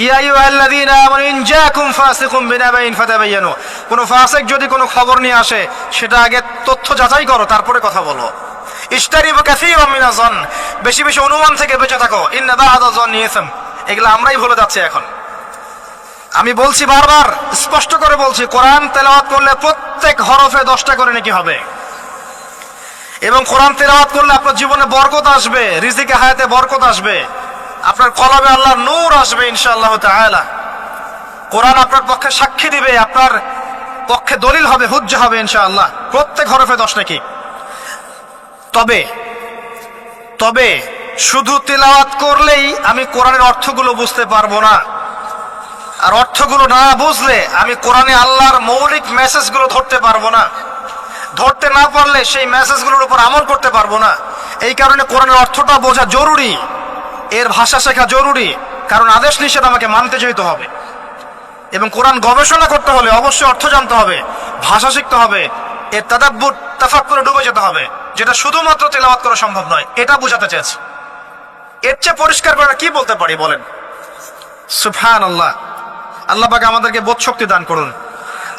ইয়া আইয়ুহাল্লাযীনা আমানু ইন জাআকুম ফাসিকুম বিনাবাইন ফাতাবায়ানু, কোন ফাসিক যদি কোনো খবর নিয়ে আসে সেটা আগে তথ্য যাচাই করো, তারপরে কথা বলো। ইশতারিবু কাসীরাম মিনাজ যন, বেশি বেশি অনুমান থেকে বেঁচে থাকো। ইন্না বা'দা যন্নি ইসম, এগুলো আমরাই ভুলে যাচ্ছি এখন। আমি বলছি বারবার, স্পষ্ট করে বলছি, কোরআন তেলাওয়াত করলে প্রত্যেক হরফে 10টা করে নেকি হবে। এবং কোরআন তেলাওয়াত করলে আপনার জীবনে বরকত আসবে, রিজিকে হায়াতে বরকত আসবে, আপনার কলবে আল্লাহর নূর আসবে ইনশাআল্লাহ তাআলা। কোরআন আপনার পক্ষে সাক্ষী দিবে, আপনার পক্ষে দলিল হবে, হুজ্জা হবে ইনশাআল্লাহ। প্রত্যেক হরফে 10 নেকি। তবে শুধু তিলাওয়াত করলেই আমি কোরআনের অর্থগুলো বুঝতে পারবো না। আর অর্থগুলো না বুঝলে আমি কোরআনে আল্লাহর মৌলিক মেসেজগুলো ধরতে পারবো না। ধরতে না পারলে সেই মেসেজগুলোর উপর আমল করতে পারবো না। এই কারণে কোরআনের অর্থটা বোঝা জরুরি, এর ভাষা শেখা জরুরি। কারণ আদেশ নিষেধ আমাকে মানতে যেতে হবে। এবং কোরআন গবেষণা করতে হলে অবশ্যই অর্থ জানতে হবে, ভাষা শিখতে হবে, এর তাদাব্বুর তাফাক্কুরে ডুবে যেতে হবে, যেটা শুধুমাত্র তেলাওয়াত করা সম্ভব নয়। এটা বোঝাতে চেয়েছি। এর চেয়ে পরিষ্কার করে কি বলতে পারি বলেন? সুবহানাল্লাহ। আল্লাহ পাক আমাদেরকে বোধ শক্তি দান করুন।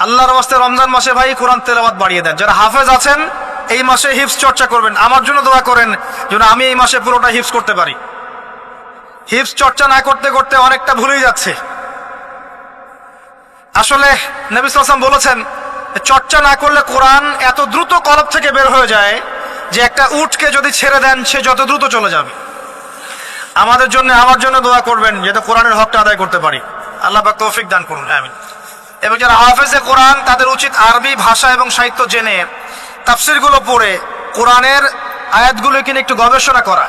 আল্লাহর ওয়াস্তে রমজান মাসে ভাই কোরআন তেলাওয়াত বাড়িয়ে দেন। যারা হাফেজ আছেন এই মাসে হিফজ চর্চা করবেন। আমার জন্য দোয়া করেন যেন আমি এই মাসে পুরোটা হিফজ করতে পারি। হিফজ চর্চা না করতে করতে অনেকটা ভুলেই যাচ্ছে। আসলে নবী সাল্লাল্লাহু আলাইহি ওয়াসাল্লাম বলেছেন চর্চা না করলে কোরআন এত দ্রুত কলব থেকে বের হয়ে যায় যে একটা উটকে যদি ছেড়ে দেন সে যত দ্রুত চলে যাবে। আমাদের জন্য, আমার জন্য দোয়া করবেন যাতে কোরআনের হকটা আদায় করতে পারি। আল্লাহ পাক তৌফিক দান করুন, আমিন। এবং যারা হাফেজে কোরআন তাদের উচিত আরবি ভাষা এবং সাহিত্য জেনে তাফসিরগুলো পড়ে কোরআনের আয়াতগুলোকে নিয়ে একটু গবেষণা করা,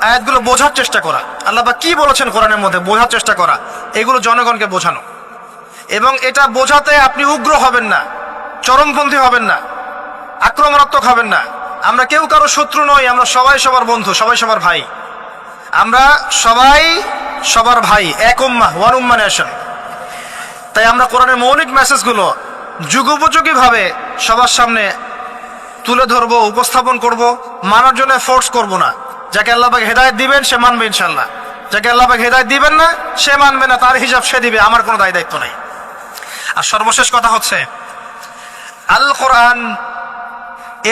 আয়াতগুলো বোঝার চেষ্টা করা, আল্লাহ পাক কি বলেছেন কোরআনের মধ্যে বোঝার চেষ্টা করা, এগুলো জনগণকে বোঝানো। এবং এটা বোঝাতে আপনি উগ্র হবেন না, চরমপন্থী হবেন না, আক্রমণাত্মক হবেন না। আমরা কেউ কারো শত্রু নই, আমরা সবাই সবার বন্ধু, সবাই সবার ভাই। আমরা সবাই সবার ভাই, এক উম্মাহ, ওয়ান উম্মাহ নেশন। তাই আমরা কোরআনের মৌলিক মেসেজগুলো যুগোপযোগী ভাবে সবার সামনে তুলে ধরবো, উপস্থাপন করব, মানার জন্য ফোর্স করব না। যাকে আল্লাহ পাক হেদায়েত দিবেন সে মানবে ইনশাল্লাহ, যাকে আল্লাহ পাক হেদায়েত দিবেন না সে মানবে না, তার হিসাব সে দিবে, আমার কোনো দায় দায়িত্ব নাই। আর সর্বশেষ কথা হচ্ছে, আল কোরআন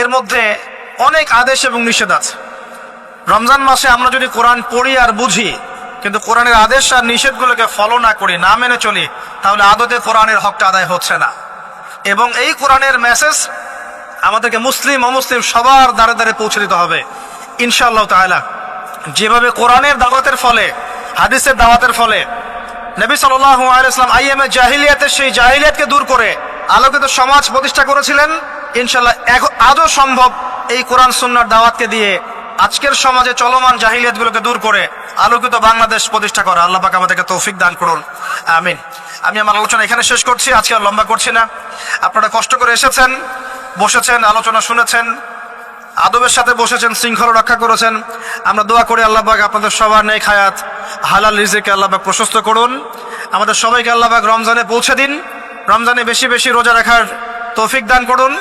এর মধ্যে অনেক আদেশ এবং নিষেধ আছে। রমজান মাসে আমরা যদি কোরআন পড়ি আর বুঝি, কিন্তু কোরআনের আদেশ আর নিষেধগুলোকে ফলো না করি, না মেনে চলি, তাহলে আদতে কোরআনের হকটা আদায় হচ্ছে না। এবং এই কোরআনের মেসেজ আমাদেরকে মুসলিম অমুসলিম সবার দ্বারে দ্বারে পৌঁছে দিতে হবে ইনশাআল্লাহ তাআলা। যেভাবে কোরআনের দাওয়াতের ফলে, হাদিসের দাওয়াতের ফলে নবী সাল্লাল্লাহু আলাইহি ওয়াসাল্লাম আইয়ামে জাহিলিয়াতের সেই জাহিলিয়াতকে দূর করে আলোকিত সমাজ প্রতিষ্ঠা করেছিলেন, ইনশাআল্লাহ আজও সম্ভব এই কোরআন সুন্নাহর দাওয়াতকে দিয়ে আজকের সমাজে চলমান জাহিলিয়াতগুলোকে দূর করে আলোকিত বাংলাদেশ প্রতিষ্ঠা করা। আল্লাহ পাক আমাদেরকে তৌফিক দান করুন, আমিন। আমি আমার আলোচনা এখানে শেষ করছি, আজকে আর লম্বা করছি না। আপনারা কষ্ট করে এসেছেন, বসেছেন, আলোচনা শুনেছেন, আদবের সাথে বসেছেন, শৃঙ্খলা রক্ষা করেছেন। আমরা দোয়া করি আল্লাহ পাক আপনাদের সবার নেক হায়াত, হালাল রিজিকে আল্লাহ পাক প্রশস্ত করুন। আমাদের সবাইকে আল্লাহ পাক রমজানে পৌঁছে দিন, রমজানে বেশি বেশি রোজা রাখার তৌফিক দান করুন।